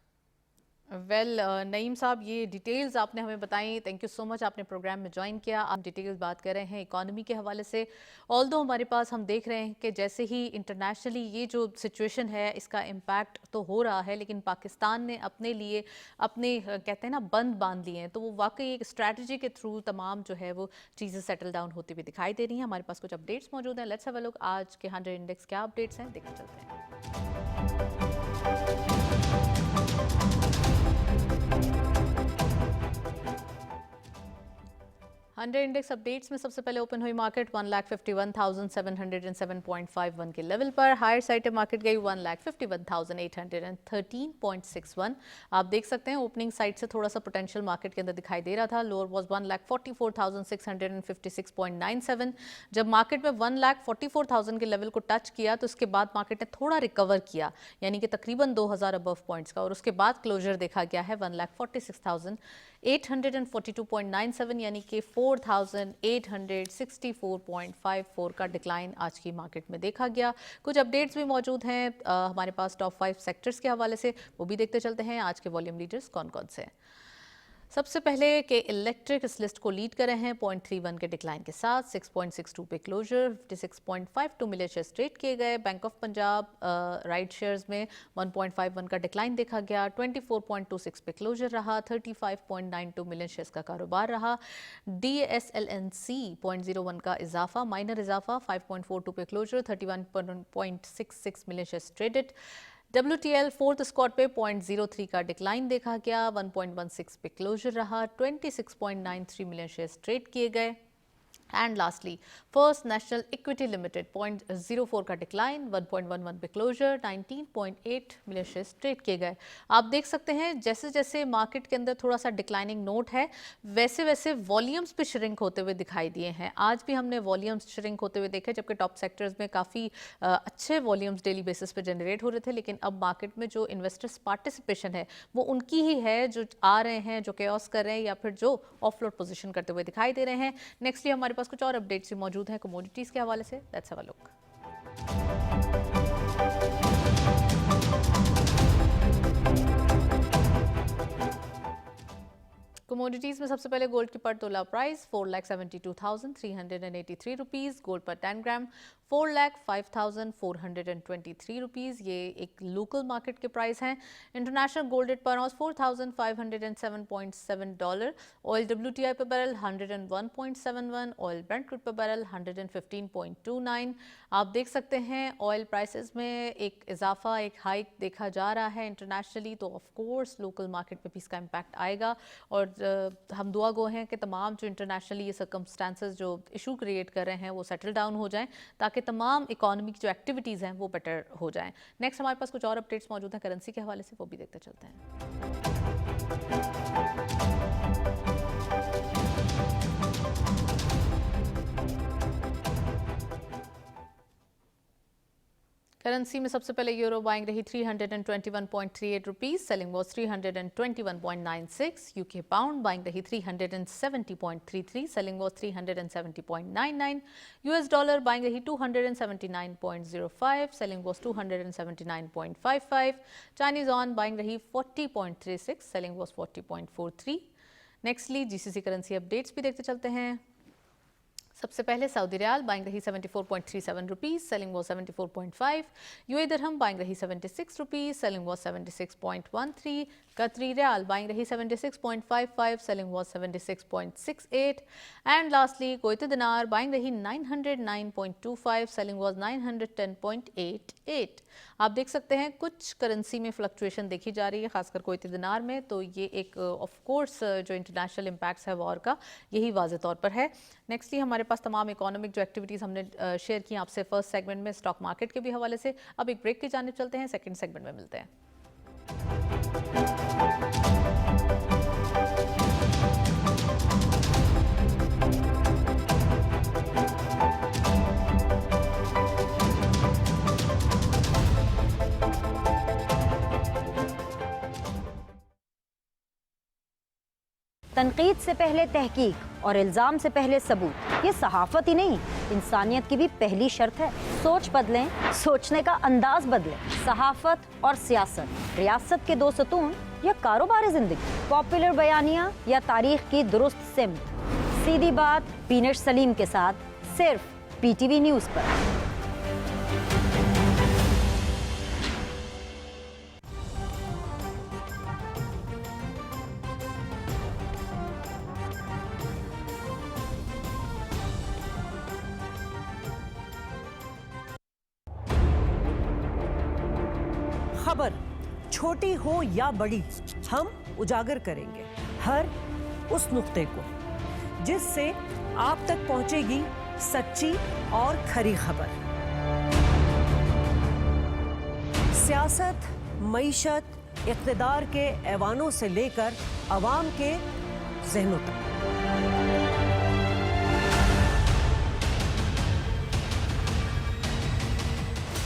वेल नईम साहब, ये डिटेल्स आपने हमें बताई, थैंक यू सो मच। आपने प्रोग्राम में ज्वाइन किया, आप डिटेल्स बात कर रहे हैं इकॉनमी के हवाले से। ऑल्दो हमारे पास हम देख रहे हैं कि जैसे ही इंटरनेशनली ये जो सिचुएशन है इसका इम्पैक्ट तो हो रहा है, लेकिन पाकिस्तान ने अपने लिए अपने कहते हैं ना बंद बांध लिए हैं, तो वो वाकई एक स्ट्रैटेजी के थ्रू तमाम जो है वो चीज़ें सेटल डाउन होती हुई दिखाई दे रही हैं। हमारे पास कुछ अपडेट्स मौजूद हैं, लेट्स हैव अ लुक आज के 100 इंडेक्स क्या अपडेट्स हैं, देखते चलते हैं। अंडर इंडेक्स अपडेट्स में सबसे पहले ओपन हुई मार्केट 1,51,707.51 के लेवल पर। हायर साइड मार्केट गई 1,51,813.61। आप देख सकते हैं ओपनिंग साइड से थोड़ा सा पोटेंशियल मार्केट के अंदर दिखाई दे रहा था। Lower was 1,44,656.97। जब मार्केट में 1,44,000 के लेवल को टच किया तो उसके बाद मार्केट ने थोड़ा रिकवर किया, यानी कि तकरीबन 2,000 अबव पॉइंट्स का, और उसके बाद क्लोजर देखा गया है 1,46,842.97, यानी कि 4,864.54 का डिक्लाइन आज की मार्केट में देखा गया। कुछ अपडेट्स भी मौजूद हैं हमारे पास टॉप 5 सेक्टर्स के हवाले से, वो भी देखते चलते हैं। आज के वॉल्यूम लीडर्स कौन कौन से हैं। सबसे पहले के इलेक्ट्रिक इस लिस्ट को लीड कर रहे हैं 0.31 के डिक्लाइन के साथ। 6.62 पे क्लोजर, 56.52 मिलियन शेयर्स ट्रेड किए गए। Bank of Punjab right shares में 1.51 का डिक्लाइन देखा गया। 24.26 पे क्लोजर रहा। 35.92 मिलियन शेयर्स का कारोबार रहा। DSLNC 0.01 का इजाफा, माइनर इजाफा, 5.42 पे closure, 31.66 million shares traded. WTL fourth squad पे 0.03 का डिक्लाइन देखा गया। 1.16 पे क्लोजर रहा। 26.93 मिलियन शेयर्स ट्रेड किए गए। And lastly first national equity limited 0.04 का डिक्लाइन, 1.11 पे क्लोजर, 19.8 मिलियन शेयर्स ट्रेड किए गए। आप देख सकते हैं जैसे जैसे मार्केट के अंदर थोड़ा सा डिक्लाइनिंग नोट है, वैसे वैसे वॉल्यूम्स भी श्रिंक होते हुए दिखाई दिए हैं। आज भी हमने वॉल्यूम्स श्रिंक होते हुए देखे, जबकि टॉप सेक्टर्स में काफ़ी अच्छे वॉल्यूम्स डेली बेसिस पे जनरेट हो रहे थे, लेकिन अब मार्केट में जो इन्वेस्टर्स पार्टिसिपेशन है वो उनकी ही है, जो आ रहे हैं, जो केओस कर रहे हैं, या फिर जो ऑफलोड पोजीशन करते हुए दिखाई दे रहे हैं। नेक्स्टली हमारे पास कुछ और अपडेट्स भी मौजूद हैं कमोडिटीज के हवाले से। Let's have a look. Commodities में सबसे पहले गोल्ड की पर तोला प्राइस 4,72,383 रुपीज़। गोल्ड पर 10 ग्राम 4,05,423 रुपीज़। ये एक लोकल मार्केट के प्राइस हैं। इंटरनेशनल गोल्ड रेट पर आउंस $4,507.7। ऑयल WTI पर बैरल 101.71। ऑयल ब्रेंट क्रूड पर बैरल 115.29। आप देख सकते हैं ऑयल प्राइसेस में एक इजाफा, एक हाइक देखा जा रहा है इंटरनेशनली, तो ऑफ कोर्स लोकल मार्केट पे भी इसका इम्पैक्ट आएगा। और हम दुआ गो हैं कि तमाम जो इंटरनेशनली ये सर्कमस्टांसेस जो इशू क्रिएट कर रहे हैं वो सेटल डाउन हो जाएं, ताकि तमाम इकोनॉमी की जो एक्टिविटीज़ हैं वो बेटर हो जाएं। नेक्स्ट हमारे पास कुछ और अपडेट्स मौजूद हैं करेंसी के हवाले से, वो भी देखते चलते हैं। करेंसी में सबसे पहले यूरो बाइंग रही 321.38 rupees, selling was 321.96। UK pound buying रही 370.33, selling was 370.99। US dollar buying रही 279.05, selling was 279.55। Chinese on buying रही 40.36, selling was 40.43। Nextly GCC currency updates भी देखते चलते हैं। सबसे पहले सऊदी रियाल बाइंग रही 74.37 rupees, selling was 74.5। UAE dirham buying रही 76 रुपीस, सेलिंग वाज 76.13। कतरी रियाल बाइंग रही 76.55, selling was 76.68। And lastly Kuwaiti दिनार बाइंग रही 909.25, सेलिंग वाज 910.88। आप देख सकते हैं कुछ करेंसी में फ्लक्चुएशन देखी जा रही है, खासकर कुवैती दिनार में, तो ये एक ऑफ कोर्स जो इंटरनेशनल इम्पैक्ट्स है वॉर का, यही वाज़े तौर पर है। नेक्स्टली हमारे पास तमाम इकोनॉमिक जो एक्टिविटीज़ हमने शेयर की आपसे फर्स्ट सेगमेंट में स्टॉक मार्केट के भी हवाले से। अब एक ब्रेक की जानिब चलते हैं, सेकंड सेगमेंट में मिलते हैं। तनकीद से पहले तहकीक और इल्ज़ाम से पहले सबूत, ये सहाफ़त ही नहीं इंसानियत की भी पहली शर्त है। सोच बदलें, सोचने का अंदाज बदलें। सहाफ़त और सियासत, रियासत के दो सतून या कारोबारी ज़िंदगी, पॉपुलर बयानिया या तारीख की दुरुस्त सिमत। सीधी बात पीनट सलीम के साथ सिर्फ PTV न्यूज़ पर। खबर छोटी हो या बड़ी, हम उजागर करेंगे हर उस नुक्ते को जिससे आप तक पहुंचेगी सच्ची और खरी खबर। सियासत, मईशत, इक़्तिदार के ऐवानों से लेकर अवाम के ज़हनों तक।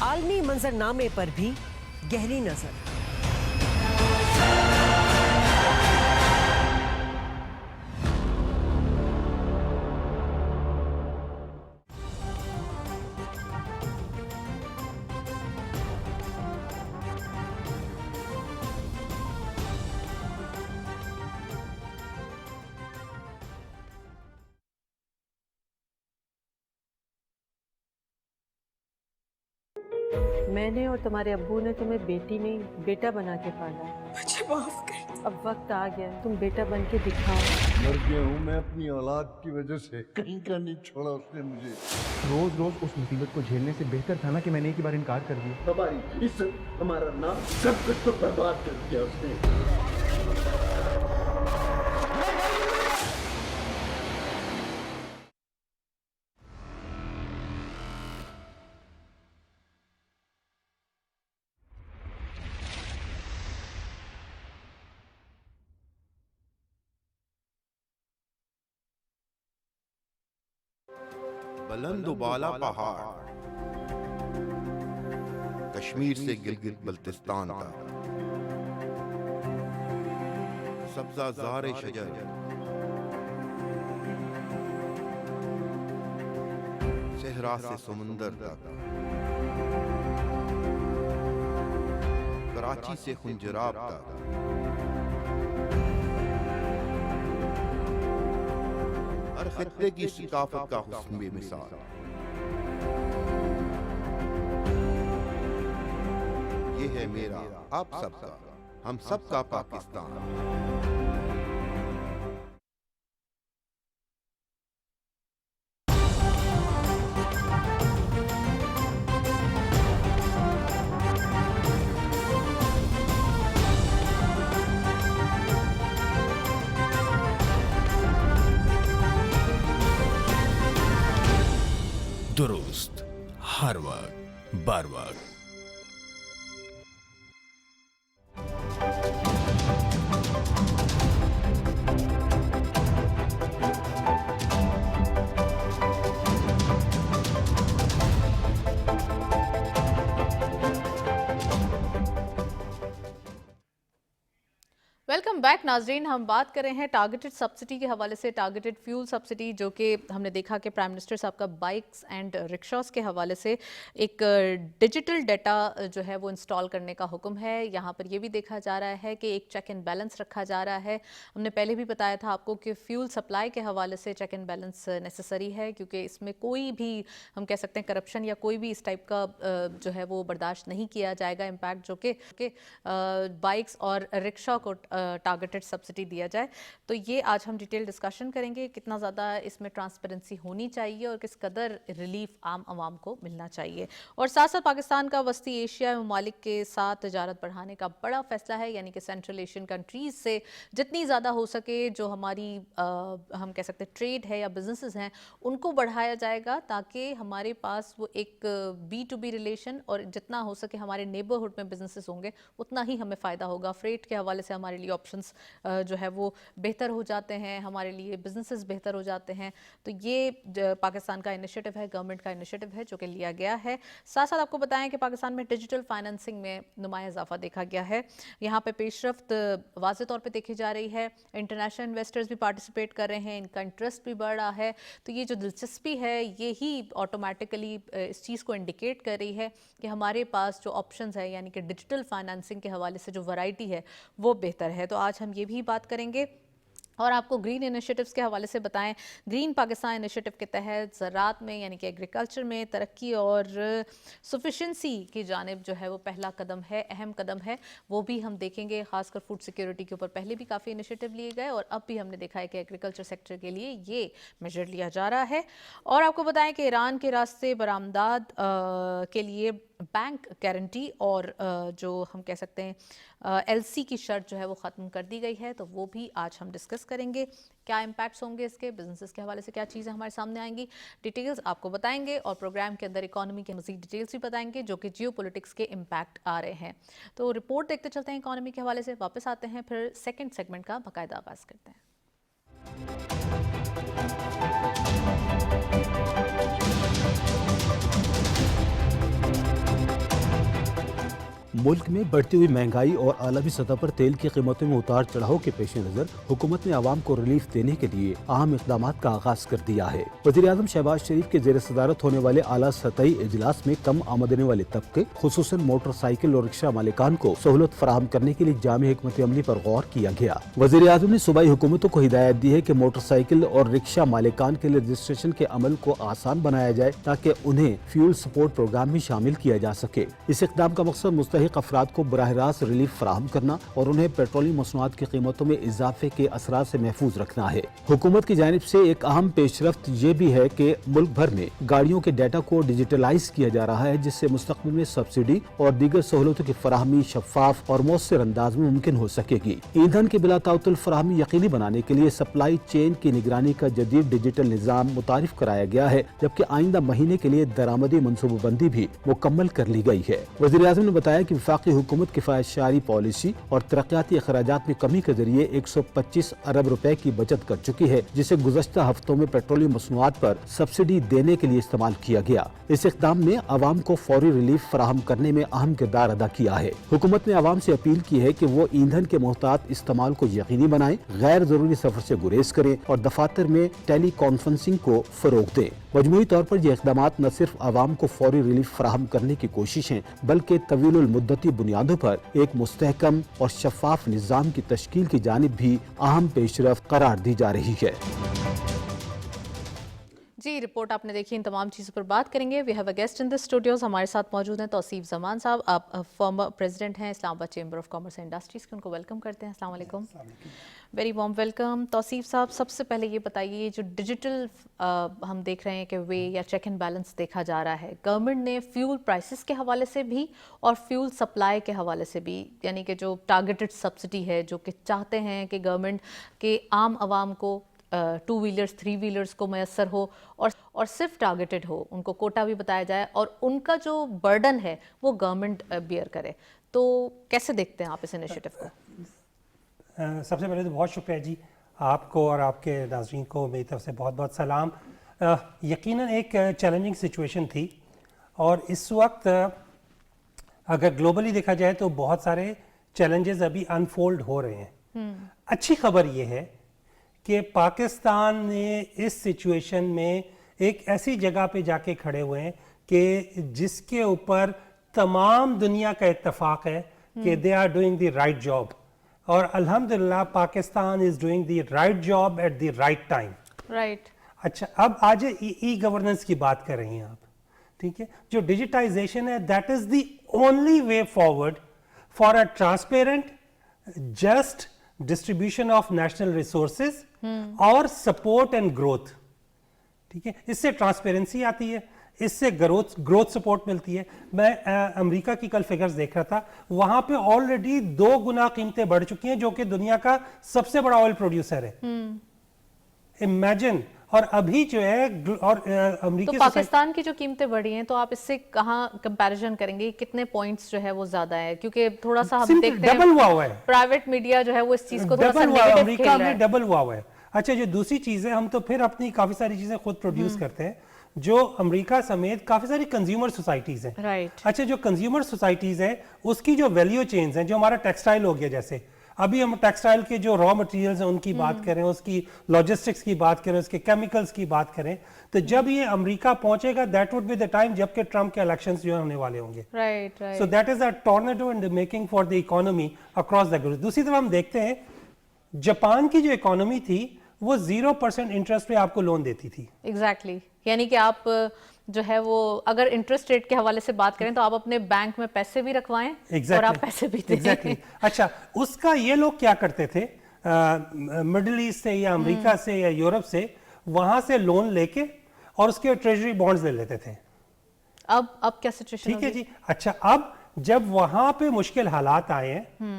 आलमी मंजरनामे पर भी गहरी नजर। मैंने और तुम्हारे अब्बू ने तुम्हें बेटी नहीं बेटा बना के पाला। मुझे माफ कर। अब वक्त आ गया, तुम बेटा बन के दिखाओ। मर गया हूँ मैं अपनी औलाद की वजह से। कहीं का नहीं छोड़ा उसने मुझे। रोज रोज उस मुसीबत को झेलने से बेहतर था ना कि मैंने एक ही बार इनकार कर दिया। हमारी इज्जत, हमारा नाम, सब कुछ तो बर्बाद कर दिया उसने। बुलंद बाला पहाड़, कश्मीर से गिलगित बल्तिस्तान तक, सब्जा ज़ारे शजर, सहरा से समुंदर तक, कराची से खुंजराब तक, हर खित्ते की सकाफत का हुस्न बेमिसाल। ये है मेरा, आप सबका, हम सबका पाकिस्तान। दुरुस्त, हर वक्त, बर वक्त। वेलकम बैक नाजरीन। हम बात कर रहे हैं टारगेटेड सब्सिडी के हवाले से, टारगेटेड फ्यूल सब्सिडी, जो कि हमने देखा कि प्राइम मिनिस्टर साहब का बाइक्स एंड रिक्शास के हवाले से एक डिजिटल डाटा जो है वो इंस्टॉल करने का हुक्म है। यहाँ पर ये भी देखा जा रहा है कि एक चेक एंड बैलेंस रखा जा रहा है। हमने पहले भी बताया था आपको कि फ्यूल सप्लाई के हवाले से चेक एंड बैलेंस नेसेसरी है, क्योंकि इसमें कोई भी हम कह सकते हैं करप्शन या कोई भी इस टाइप का जो है वो बर्दाश्त नहीं किया जाएगा। इम्पैक्ट जो कि बाइक्स और रिक्शा को टारगेटेड सब्सिडी दिया जाए, तो ये आज हम डिटेल डिस्कशन करेंगे। कितना ज़्यादा इसमें ट्रांसपेरेंसी होनी चाहिए और किस कदर रिलीफ आम आवाम को मिलना चाहिए। और साथ साथ पाकिस्तान का वस्ती एशिया ममालिक के साथ तजारत बढ़ाने का बड़ा फैसला है, यानी कि सेंट्रल एशियन कंट्रीज़ से जितनी ज़्यादा हो सके जो हमारी हम कह सकते हैं ट्रेड है या बिजनेसेस हैं उनको बढ़ाया जाएगा, ताकि हमारे पास वो एक B2B रिलेशन और जितना हो सके हमारे नेबरहुड में बिजनेसेस होंगे उतना ही हमें फ़ायदा होगा। फ्रेट के हवाले से हमारे लिए ऑप्शंस जो है वो बेहतर हो जाते हैं, हमारे लिए बिजनेसेस बेहतर हो जाते हैं। तो ये पाकिस्तान का इनिशिएटिव है, गवर्नमेंट का इनिशिएटिव है जो कि लिया गया है। साथ साथ आपको बताएं कि पाकिस्तान में डिजिटल फाइनेंसिंग में नुमाया इजाफा देखा गया है। यहाँ पे पेशरफ्त वाज़ेह तौर पे देखी जा रही है। इंटरनेशनल इन्वेस्टर्स भी पार्टिसिपेट कर रहे हैं, इनका इंटरेस्ट भी बढ़ रहा है। तो ये जो दिलचस्पी है ये ही ऑटोमेटिकली इस चीज़ को इंडिकेट कर रही है कि हमारे पास जो ऑप्शंस है, यानी कि डिजिटल फाइनेंसिंग के हवाले से जो वैरायटी है वो बेहतर है। तो आज हम ये भी बात करेंगे और आपको ग्रीन इनिशिएटिव्स के हवाले से बताएं। ग्रीन पाकिस्तान इनिशिएटिव के तहत ज़राअत में यानी कि एग्रीकल्चर में तरक्की और सफिशेंसी की जानिब जो है वो पहला कदम है, अहम कदम है, वो भी हम देखेंगे। खासकर फूड सिक्योरिटी के ऊपर पहले भी काफ़ी इनिशिएटिव लिए गए और अब भी हमने देखा है कि एग्रीकल्चर सेक्टर के लिए ये मेजर लिया जा रहा है। और आपको बताएं कि ईरान के रास्ते बरामदात के लिए बैंक गारंटी और जो हम कह सकते हैं एलसी की शर्त जो है वो ख़त्म कर दी गई है, तो वो भी आज हम डिस्कस करेंगे। क्या इम्पैक्ट्स होंगे इसके, बिजनेसेस के हवाले से क्या चीज़ें हमारे सामने आएंगी, डिटेल्स आपको बताएंगे और प्रोग्राम के अंदर इकोनॉमी के मज़ीद डिटेल्स भी बताएंगे जो कि जियोपॉलिटिक्स के इम्पैक्ट आ रहे हैं। तो रिपोर्ट देखते चलते हैं इकोनॉमी के हवाले से, वापस आते हैं, फिर सेकेंड सेगमेंट का बाकायदा आगाज़ करते हैं। मुल्क में बढ़ती हुई महंगाई और आलमी सतह पर तेल की कीमतों में उतार चढ़ाव के पेश नज़र हुकूमत ने आवाम को रिलीफ देने के लिए अहम इकदाम का आगाज कर दिया है। वज़ीर-ए-आज़म शहबाज शरीफ के ज़ेर सदारत होने वाले आला सतही इजलास में कम आमदनी वाले तबके खुसूसन मोटरसाइकिल और रिक्शा मालिकान को सहूलत फराहम करने के लिए जामी हिकमत अमली पर गौर किया गया। वज़ीर-ए-आज़म ने सूबाई हुकूमतों को हिदायत दी है कि मोटरसाइकिल और रिक्शा मालिकान के लिए रजिस्ट्रेशन के अमल को आसान बनाया जाए ताकि उन्हें फ्यूल सपोर्ट प्रोग्राम में शामिल किया जा सके। इस इक़दाम का मकसद मुस्तहिक अफराद को बराह रास्त रिलीफ फराहम करना और उन्हें पेट्रोलियम मसनूआत की कीमतों में इजाफे के असरात से महफूज रखना है। हुकूमत की जानिब से एक अहम पेशरफ्त ये भी है कि मुल्क भर में गाड़ियों के डाटा को डिजिटलाइज किया जा रहा है, जिससे मुस्तकबिल में सब्सिडी और दीगर सहूलतों की फराहमी शफाफ और मौसर अंदाज में मुमकिन हो सकेगी। ईंधन की बिला ताउतुल फराहमी यकीनी बनाने के लिए सप्लाई चेन की निगरानी का जदीद डिजिटल निज़ाम मुतारिफ कराया गया है, जबकि आइंदा महीने के लिए दरामदी मनसूबाबंदी भी मुकम्मल कर ली गई है। वज़ीर-ए-आज़म ने बताया कि वफाकी हुकूमत किफायतशारी पॉलिसी और तरक्याती अखराजात में कमी के जरिए 125 अरब रुपए की बचत कर चुकी है, जिसे गुज़श्ता हफ्तों में पेट्रोलियम मसनूआत पर सब्सिडी देने के लिए इस्तेमाल किया गया। इस इक़दाम ने आवाम को फौरी रिलीफ फराहम करने में अहम किरदार अदा किया है। हुकूमत ने आवाम से अपील की है कि वो ईंधन के मोहतात इस्तेमाल को यकीनी बनाएं, गैर जरूरी सफर से गुरेज करें और दफातर में टेली कॉन्फ्रेंसिंग को फरोग दें। मजमूई तौर पर ये इक़दाम न सिर्फ आवाम को फौरी रिलीफ फराहम करने की कोशिश है, बल्कि तवीलुल मुद्दती बुनियादों पर एक मुस्तहकम और शफाफ निज़ाम की तश्कील की जानिब भी अहम पेशरफ्त करार दी जा रही है। जी, रिपोर्ट आपने देखी, इन तमाम चीज़ों पर बात करेंगे। We have a guest in the studios, हमारे साथ मौजूद हैं तौसीफ ज़मान साहब। आप फॉर्मर प्रेसिडेंट हैं Islamabad chamber of commerce and industries के, उनको वेलकम करते हैं। अस्सलाम वालेकुम, वेरी वार्म वेलकम। तौसीफ साहब, सबसे पहले ये बताइए, जो डिजिटल हम देख रहे हैं कि वे या चेक एंड बैलेंस देखा जा रहा है, गवर्नमेंट ने फ्यूल प्राइसेस के हवाले से भी और फ्यूल सप्लाई के हवाले से भी, यानी कि जो टारगेटेड सब्सिडी है जो कि चाहते हैं कि गवर्नमेंट के आम आवाम को 2 व्हीलर्स 3 व्हीलर्स को मैसर हो और सिर्फ टारगेटेड हो, उनको कोटा भी बताया जाए और उनका जो बर्डन है वो गवर्नमेंट बियर करे, तो कैसे देखते हैं आप इस इनिशिएटिव को? सबसे पहले तो बहुत शुक्रिया जी आपको और आपके नाज़रीन को मेरी तरफ से बहुत बहुत सलाम। यकीनन एक चैलेंजिंग सिचुएशन थी और इस वक्त अगर ग्लोबली देखा जाए तो बहुत सारे चैलेंजेस अभी अनफोल्ड हो रहे हैं। अच्छी खबर ये है कि पाकिस्तान ने इस सिचुएशन में एक ऐसी जगह पे जाके खड़े हुए हैं कि जिसके ऊपर तमाम दुनिया का इत्तेफाक है कि they are doing the right job, और अल्हम्दुलिल्लाह Pakistan is doing the right job at the right time. Right. अच्छा, अब आज ई गवर्नेंस की बात कर रही हैं आप, ठीक है। जो डिजिटाइजेशन है, that is the only way forward for a transparent just distribution of national resources और सपोर्ट एंड ग्रोथ, ठीक है। इससे ट्रांसपेरेंसी आती है, इससे ग्रोथ सपोर्ट मिलती है। मैं अमेरिका की कल फिगर्स देख रहा था, वहां पे ऑलरेडी 2 गुना कीमतें बढ़ चुकी हैं, जो कि दुनिया का सबसे बड़ा ऑयल प्रोड्यूसर है। इमेजिन। और अभी जो है और अमेरिका तो पाकिस्तान की जो कीमतें बढ़ी हैं, तो आप इससे कहाँ कंपैरिजन करेंगे, कितने पॉइंट्स जो है वो ज्यादा है? क्योंकि थोड़ा सा हम देखते हैं डबल हुआ हुआ है, प्राइवेट मीडिया जो है वो इस चीज को थोड़ा सा नेगेटिव अमेरिका में डबल हुआ हुआ है। अच्छा, जो दूसरी चीज है, हम तो फिर अपनी काफी सारी चीजें खुद प्रोड्यूस करते हैं, जो अमेरिका समेत काफी सारी कंज्यूमर सोसाइटीज हैं। राइट। अच्छा, जो कंज्यूमर सोसाइटीज है उसकी जो वैल्यू चेन्स हैं, जो हमारा टेक्सटाइल हो गया, जैसे अभी हम टेक्सटाइल के जो रॉ मटेरियल्स हैं उनकी बात करें, उसकी लॉजिस्टिक्स की बात करें, उसके केमिकल्स की बात करें, तो जब ये अमेरिका पहुंचेगा that would be the time जबकि ट्रम्प के इलेक्शंस जो होने वाले होंगे। Right right. So that is a tornado in the making for the economy across the globe. दूसरी तरफ हम देखते हैं जापान की जो इकोनॉमी थी वो 0% इंटरेस्ट पे आपको लोन देती थी। एग्जैक्टली, यानी कि आप जो है वो अगर इंटरेस्ट रेट के हवाले से बात करें तो आप अपने बैंक में पैसे भी रखवाएं और आप पैसे भी दें। अच्छा, उसका ये लोग क्या करते थे, मिडिल ईस्ट से या अमेरिका से या यूरोप से, वहां से लोन लेके और उसके ट्रेजरी बॉन्ड्स ले लेते थे। اب کیا سچویشن ٹھیک ہے جی. اچھا اب جب وہاں پہ مشکل حالات آئے ہیں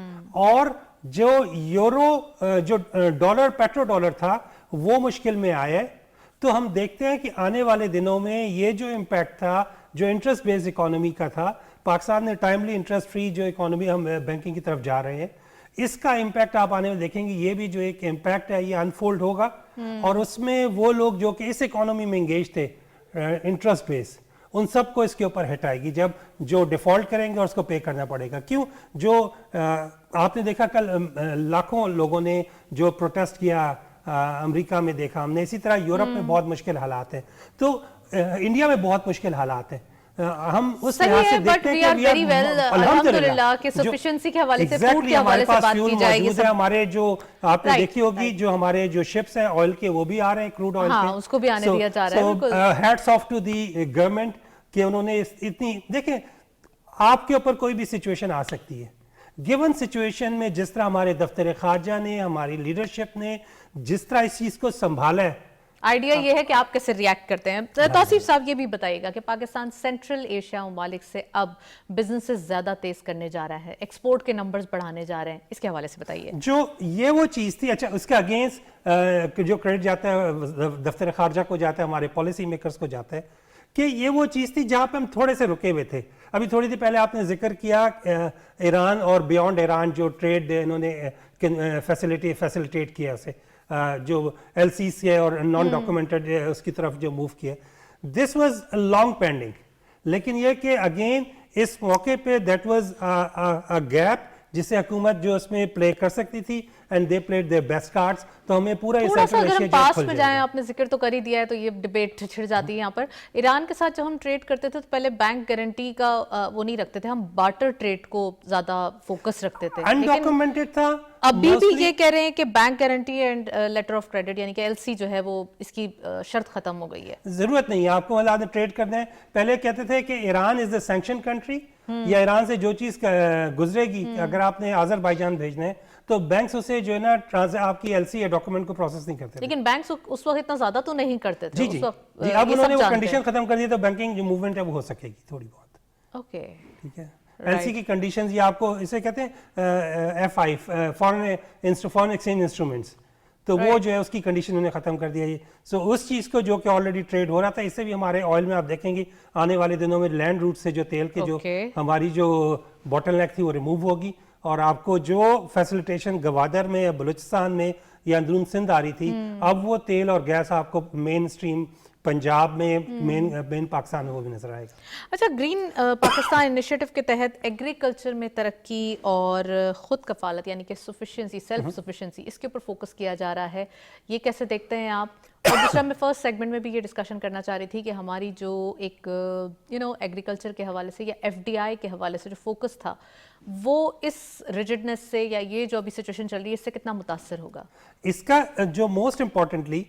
اور جو یورو جو ڈالر پیٹرو ڈالر تھا وہ مشکل میں آیا ہے, تو ہم دیکھتے ہیں کہ آنے والے دنوں میں یہ جو امپیکٹ تھا جو انٹرسٹ بیسڈ اکانومی کا تھا, پاکستان نے ٹائملی انٹرسٹ فری جو اکانومی ہم بینکنگ کی طرف جا رہے ہیں, اس کا امپیکٹ آپ آنے میں دیکھیں گے. یہ بھی جو ایک امپیکٹ ہے یہ انفولڈ ہوگا اور اس میں وہ لوگ جو کہ اس اکانومی میں انگیج تھے انٹرسٹ بیس, ان سب کو اس کے اوپر ہٹ آئے گی جب جو ڈیفالٹ کریں گے اور اس کو پے کرنا پڑے گا. کیوں جو آپ نے دیکھا کل لاکھوں لوگوں نے جو پروٹیسٹ کیا امریکہ میں دیکھا ہم نے, اسی طرح یورپ میں بہت مشکل حالات ہیں, تو انڈیا میں بہت مشکل حالات ہیں. ہم اس لحاظ سے دیکھتے ہیں کہ الحمدللہ کہ سفیشنسی کے حوالے سے فوڈ کے حوالے سے بات کی جائے گی. ہمارے جو آپ نے دیکھی ہوگی جو ہمارے جو شپس ہیں آئل کے وہ بھی آ رہے ہیں, کروڈ آئل کے, اس کو بھی آنے دیا جا رہا ہے. Hats off to the government کہ انہوں نے اتنی, دیکھیں آپ کے اوپر کوئی بھی سچویشن آ سکتی ہے, گیون سچویشن میں جس طرح ہمارے دفتر خارجہ نے ہماری لیڈرشپ نے جس طرح اس چیز کو سنبھالا ہے, آئیڈیا یہ ہے کہ آپ کیسے ریاکٹ کرتے ہیں. توصیف صاحب یہ بھی بتائیے گا کہ پاکستان سینٹرل ایشیا ممالک سے اب بزنسز زیادہ تیز کرنے جا رہا ہے, ایکسپورٹ کے نمبرز بڑھانے جا رہے ہیں, اس کے حوالے سے بتائیے. جو یہ وہ چیز تھی, اچھا اس کے اگینسٹ جو کریڈٹ جاتا ہے دفتر خارجہ کو جاتا ہے, ہمارے پالیسی میکرز کو جاتا ہے, کہ یہ وہ چیز تھی جہاں پہ ہم تھوڑے سے رکے ہوئے تھے. ابھی تھوڑی دیر پہلے آپ نے ذکر کیا ایران اور بیونڈ ایران جو ٹریڈ انہوں نے فیسیلیٹیٹ کیا اسے, جو ایل سی سی ہے اور نان ڈاکومنٹڈ اس کی طرف جو موو کیا, دس واز لانگ پینڈنگ. لیکن یہ کہ اگین اس موقع پہ دیٹ واز اے گیپ جسے حکومت جو اس میں پلے کر سکتی تھی, and they played their best cards. تو ہمیں پورا تھوڑا سا اگر ہم پاس میں جائیں, آپ نے ذکر تو کر ہی دیا ہے تو یہ ڈیبیٹ چھڑ جاتی ہے یہاں پر. ایران کے ساتھ جب ہم ٹریڈ کرتے تھے تو پہلے بینک گارنٹی کا وہ نہیں رکھتے تھے, ہم بارٹر ٹریڈ کو زیادہ فوکس رکھتے تھے. انڈاکومنٹڈ تھا, ابھی بھی یہ کہہ رہے ہیں کہ bank guarantee and later of credit یعنی کہ ایل سی جو ہے وہ اس کی شرط ختم ہو گئی ہے. ضرورت نہیں ہے آپ کو مطلب ٹریڈ کرنا ہے. پہلے کہتے تھے کہ ایران از اے سینکشن کنٹری, یا ایران سے جو چیز گزرے گی اگر آپ نے آذربائیجان بھیجنا ہے تو بینکس اسے جو ہے نا آپ کی ایل سی یا ڈاکومنٹ کو پروسیس نہیں کرتے. لیکن بینکس اس وقت اتنا زیادہ تو نہیں کرتے تھے. جی اب انہوں نے وہ کنڈیشن ختم کر دی تو بینکنگ جو موومنٹ ہے وہ ہو سکے گی تھوڑی بہت. اوکے ٹھیک ہے. ایل سی کی کنڈیشنز یہ آپ کو اسے کہتے ہیں ایف آئی فارن ایکسچینج انسٹرومنٹس, تو وہ جو ہے اس کی کنڈیشن انہوں نے ختم کر دیا. سو اس چیز کو جو کہ آلریڈی ٹریڈ ہو رہا تھا, اس سے بھی ہمارے آئل میں آپ دیکھیں گے آنے والے دنوں میں لینڈ روٹ سے جو تیل کے جو ہماری جو باٹل نیک تھی وہ ریموو ہوگی, اور آپ کو جو فیسیلیٹیشن گوادر میں یا بلوچستان میں یا اندرون سندھ آ رہی تھی, اب وہ تیل اور گیس آپ کو مین اسٹریم پنجاب میں مین پاکستان میں وہ بھی نظر آئے گا. اچھا, گرین پاکستان انیشیٹو کے تحت ایگریکلچر میں ترقی اور خود کفالت یعنی کہ سفیشینسی, سیلف سفیشینسی, اس کے اوپر فوکس کیا جا رہا ہے, یہ کیسے دیکھتے ہیں آپ؟ اور دوسرا میں فرسٹ سیگمنٹ میں بھی یہ ڈسکشن کرنا چاہ رہی تھی کہ ہماری جو ایک ایگریکلچر کے حوالے سے یا ایف ڈی آئی کے حوالے سے جو فوکس تھا وہ اس ریجڈنس سے یا یہ جو ابھی سچویشن چل رہی ہے اس سے کتنا متاثر ہوگا؟ اس کا جو موسٹ امپورٹنٹلی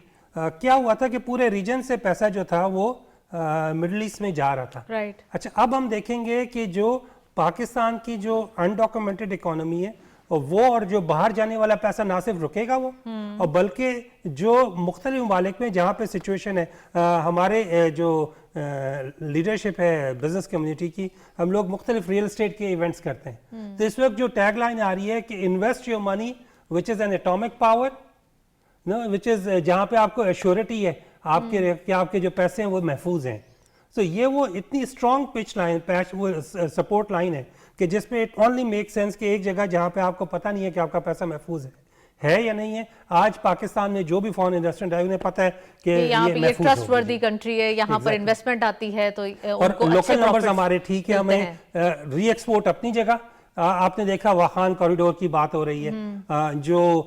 کیا ہوا تھا کہ پورے ریجن سے پیسہ جو تھا وہ مڈل ایسٹ میں جا رہا تھا. رائٹ. اچھا, اب ہم دیکھیں گے کہ جو پاکستان کی جو انڈاکومنٹڈ اکانومی ہے وہ اور جو باہر جانے والا پیسہ نہ صرف رکے گا وہ, اور بلکہ جو مختلف ممالک میں جہاں پہ سچویشن ہے, ہمارے جو لیڈرشپ ہے بزنس کمیونٹی کی, ہم لوگ مختلف ریئل اسٹیٹ کے ایونٹس کرتے ہیں, تو اس وقت جو ٹیگ لائن آ رہی ہے کہ invest your money which is an atomic power, which is جہاں پہ آپ کو ایشورٹی ہے آپ کے کہ آپ کے جو پیسے ہیں وہ محفوظ ہیں. سو یہ وہ اتنی اسٹرانگ پچ لائن وہ سپورٹ لائن ہے کہ جس پہ اٹ اونلی میک سینس کہ ایک جگہ جہاں پہ آپ کو پتہ نہیں ہے کہ آپ کا پیسہ محفوظ ہے یا نہیں ہے. آج پاکستان میں جو بھی فارن انویسٹمنٹ ہے انہیں پتہ ہے کہ یہاں پہ یہ ٹرسٹ وردی کنٹری ہے, یہاں پر انویسٹمنٹ آتی ہے تو اور لوکل نمبرز ہمارے ٹھیک ہے, ہمیں ری ایکسپورٹ اپنی جگہ. آپ نے دیکھا واخان کوریڈور کی بات ہو رہی ہے, جو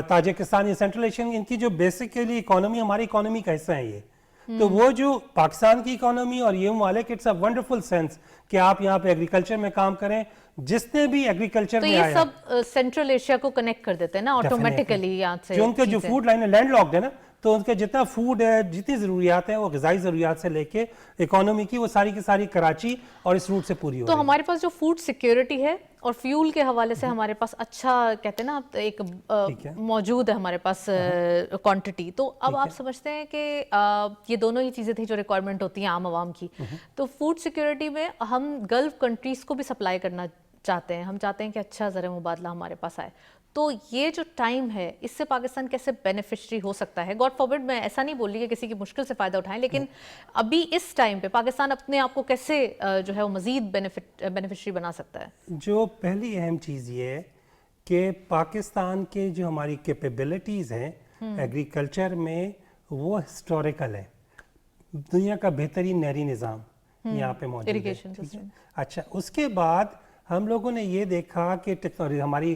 تاجکستان یا سینٹرل ایشین, ان کی جو بیسیکلی اکانومی ہماری اکانومی کا حصہ ہے یہ, تو وہ جو پاکستان کی اکانومی اور یہ ممالک, اٹس اے ونڈرفل سینس کہ آپ یہاں پہ ایگریکلچر میں کام کریں. جس نے بھی ایگریکلچر میں آیا, تو یہ سب سینٹرل ایشیا کو کنیکٹ کر دیتے ہیں نا آٹومیٹکلی, یہاں سے جو ان کے جو فوڈ لائن ہے لینڈ لاکڈ ہے نا, تو ان کا جتنا فوڈ ہے, جتنی ضروریات ہیں وہ غذائی ضروریات سے لے کے اکانومی کی, وہ ساری کی ساری کراچی اور اس روٹ سے پوری ہو رہی تو ہے. ہمارے پاس جو فوڈ سیکیورٹی ہے اور فیول کے حوالے سے ہمارے پاس اچھا کہتے ہیں نا ایک موجود ہے ہمارے پاس کوانٹٹی. تو اب آپ سمجھتے ہیں کہ یہ دونوں ہی چیزیں تھیں جو ریکوائرمنٹ ہوتی ہیں عام عوام کی. تو فوڈ سیکیورٹی میں ہم گلف کنٹریز کو بھی سپلائی کرنا چاہتے ہیں, ہم چاہتے ہیں کہ اچھا زر مبادلہ ہمارے پاس آئے. تو یہ جو ٹائم ہے اس سے پاکستان کیسے بینیفیشری ہو سکتا ہے؟ گاڈ فاربڈ میں ایسا نہیں بول رہی کہ کسی کی مشکل سے فائدہ اٹھائیں, لیکن ابھی اس ٹائم پہ پاکستان اپنے آپ کو کیسے جو ہے وہ مزید بینیفیشری بنا سکتا ہے؟ جو پہلی اہم چیز یہ ہے کہ پاکستان کے جو ہماری کیپیبلٹیز ہیں ایگریکلچر میں وہ ہسٹوریکل ہے. دنیا کا بہترین نہری نظام یہاں پہ موجود ہے. اچھا, اس کے بعد ہم لوگوں نے یہ دیکھا کہ ہماری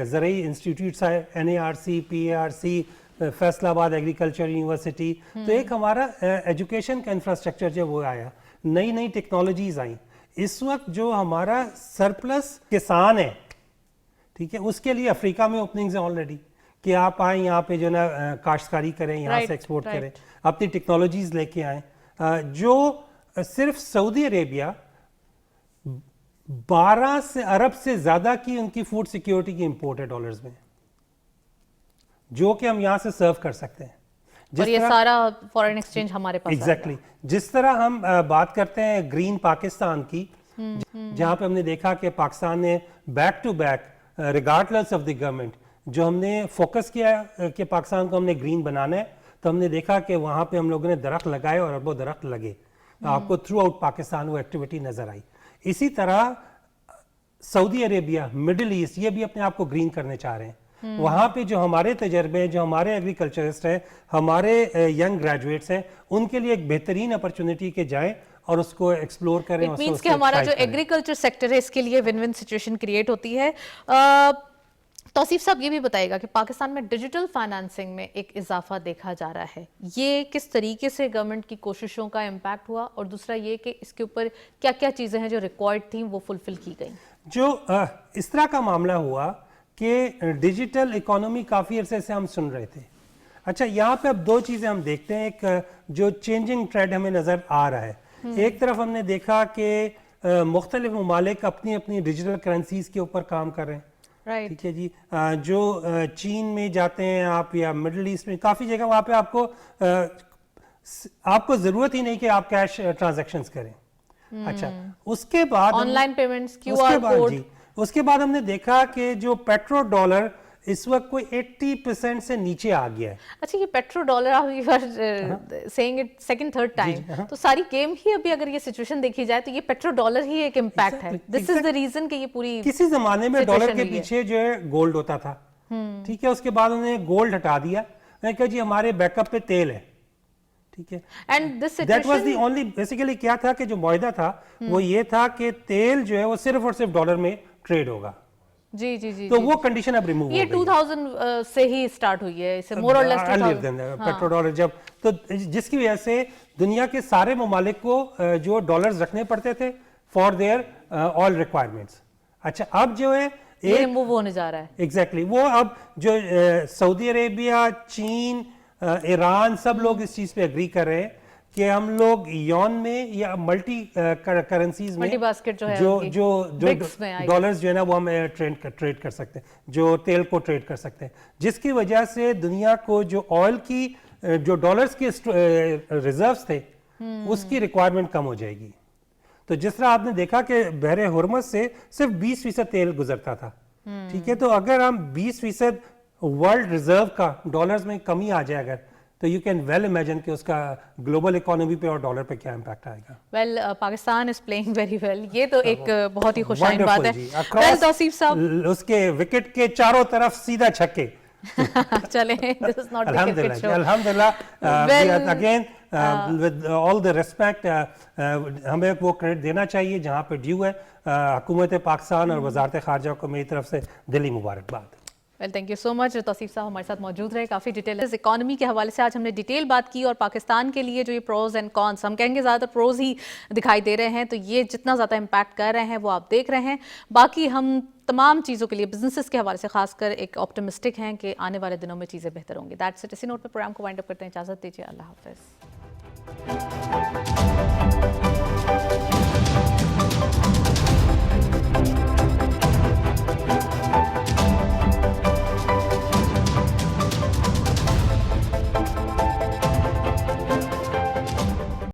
زرعی انسٹیٹیوٹس آئے, NARC, PARC, فیصل آباد ایگریکلچر یونیورسٹی. تو ایک ہمارا ایجوکیشن کا انفراسٹرکچر جو وہ آیا, نئی نئی ٹیکنالوجیز آئیں. اس وقت جو ہمارا سرپلس کسان ہے, ٹھیک ہے, اس کے لیے افریقہ میں اوپننگز ہیں آلریڈی کہ آپ آئیں یہاں پہ جو نا کاشتکاری کریں, یہاں سے ایکسپورٹ کریں, اپنی ٹیکنالوجیز لے کے آئیں. جو صرف سعودی عربیہ 12 ارب سے زیادہ کی ان کی فوڈ سیکیورٹی کی امپورٹ ہے ڈالرز میں, جو کہ ہم یہاں سے سرو کر سکتے ہیں. اور یہ سارا فورن ایکسچینج ہمارے پاس ایگزیکٹلی جس طرح ہم بات کرتے ہیں گرین پاکستان کی, جہاں پہ ہم نے دیکھا کہ پاکستان نے back to back regardless of the government جو ہم نے فوکس کیا کہ پاکستان کو ہم نے گرین بنانا ہے, تو ہم نے دیکھا کہ وہاں پہ ہم لوگوں نے درخت لگائے اور اربوں درخت لگے. آپ کو تھرو آؤٹ پاکستان وہ ایکٹیویٹی نظر آئی. اسی طرح سعودی عربیہ, مڈل ایسٹ, یہ بھی اپنے آپ کو گرین کرنے چاہ رہے ہیں. وہاں پہ جو ہمارے تجربے, جو ہمارے ایگریکلچرسٹ ہیں, ہمارے ینگ گریجویٹس ہیں, ان کے لیے ایک بہترین اپرچونٹی کہ جائیں اور اس کو ایکسپلور کریں. اٹ مینس کہ ہمارا جو ایگریکلچر سیکٹر ہے اس کے لیے ون ون سچویشن کریٹ ہوتی ہے. توصیف صاحب یہ بھی بتائے گا کہ پاکستان میں ڈیجیٹل فائنانسنگ میں ایک اضافہ دیکھا جا رہا ہے, یہ کس طریقے سے گورنمنٹ کی کوششوں کا امپیکٹ ہوا, اور دوسرا یہ کہ اس کے اوپر کیا کیا چیزیں ہیں جو ریکوائرڈ تھیں وہ فلفل کی گئیں؟ جو اس طرح کا معاملہ ہوا کہ ڈیجیٹل اکانومی کافی عرصے سے ہم سن رہے تھے. اچھا, یہاں پہ اب دو چیزیں ہم دیکھتے ہیں. ایک جو چینجنگ ٹرینڈ ہمیں نظر آ رہا ہے, ایک طرف ہم نے دیکھا کہ مختلف ممالک اپنی اپنی ڈیجیٹل کرنسیز کے اوپر کام کر رہے ہیں. ٹھیک ہے جی, جو چین میں جاتے ہیں آپ یا مڈل ایسٹ میں, کافی جگہ وہاں پہ آپ کو ضرورت ہی نہیں کہ آپ کیش ٹرانزیکشنز کریں. اچھا, اس کے بعد online payments, QR code. اس کے بعد ہم نے دیکھا کہ جو پیٹرو ڈالر اس وقت کوئی 80% سے نیچے آ گیا ہے. اچھا, یہ پیٹرو ڈالر آپ you are seeing it second third time, تو ساری گیم ہی ابھی اگر یہ سچویشن دیکھی جائے تو یہ پیٹرو ڈالر ہی ایک امپیکٹ ہے. دس از دا ریزن کہ یہ پوری کسی زمانے میں ڈالر کے پیچھے جو ہے گولڈ ہوتا تھا, ٹھیک ہے, اس کے بعد انہوں نے گولڈ ہٹا دیا. میں نے کہا جی ہمارے بیک اپ پہ تیل ہے, ٹھیک ہے. And this that was the only, basically کیا تھا کہ جو معاہدہ تھا وہ یہ تھا کہ تیل جو ہے وہ صرف اور صرف ڈالر میں ٹریڈ ہوگا. جی جی جی, تو وہ کنڈیشن اب ریموو ہو گئی. یہ 2000 سے ہی سٹارٹ ہوئی ہے, اسے مور اور لیس 2000 پیٹرو ڈالر جب, تو جس کی وجہ سے دنیا کے سارے ممالک کو جو ڈالرز رکھنے پڑتے تھے فار دیئر آل ریکوائرمنٹس. اچھا, اب جو ہے یہ ریموو ہونے جا رہا ہے. ایگزیکٹلی, وہ اب جو سعودی عربیہ, چین, ایران, سب لوگ اس چیز پہ اگری کر رہے ہیں کہ ہم لوگ یون میں یا ملٹی کرنسیز میں جو ڈالرز جو ہے نا وہ ہم ٹریڈ کر سکتے ہیں, جو تیل کو ٹریڈ کر سکتے ہیں, جس کی وجہ سے دنیا کو جو آئل کی جو ڈالرز کے ریزروز تھے اس کی ریکوائرمنٹ کم ہو جائے گی. تو جس طرح آپ نے دیکھا کہ بحر ہرمز سے صرف 20% تیل گزرتا تھا, ٹھیک ہے, تو اگر ہم 20% ورلڈ ریزرو کا ڈالرز میں کمی آ جائے اگر, تو یو کین ویل امیجن کہ اس کا گلوبل اکانومی پہ اور ڈالر پہ کیا امپیکٹ آئے گا. Well Pakistan is playing very well, یہ تو ایک بہت ہی خوشائن بات ہے. ویل توصیف صاحب, اس کے وکٹ کے چاروں طرف سیدھا چھکے. چلیں, دس از ناٹ دی کرکٹ شو. الحمدللہ, again with all the respect, ہمیں وہ کریڈٹ دینا چاہیے جہاں پہ ڈیو ہے. حکومت پاکستان اور وزارت خارجہ کو میری طرف سے دلی مبارکباد. Well thank you so much Tauseef साहब हमारे साथ मौजूद रहे, काफ़ी डिटेल इकोनॉमी के हवाले से आज हमने डिटेल बात की और पाकिस्तान के लिए जो ये प्रोज एंड कॉन्स, हम कहेंगे ज़्यादातर प्रोज ही दिखाई दे रहे हैं, तो ये जितना ज़्यादा इम्पैक्ट कर रहे हैं वो आप देख रहे हैं। बाकी हम तमाम चीज़ों के लिए बिजनेसेस के हवाले से खासकर एक ऑप्टिमिस्टिक हैं कि आने वाले दिनों में चीज़ें बेहतर होंगी। That's it. इसी नोट पर प्रोग्राम को वाइंड अप करते हैं, इजाज़त दीजिए, अल्लाह हाफ़िज़।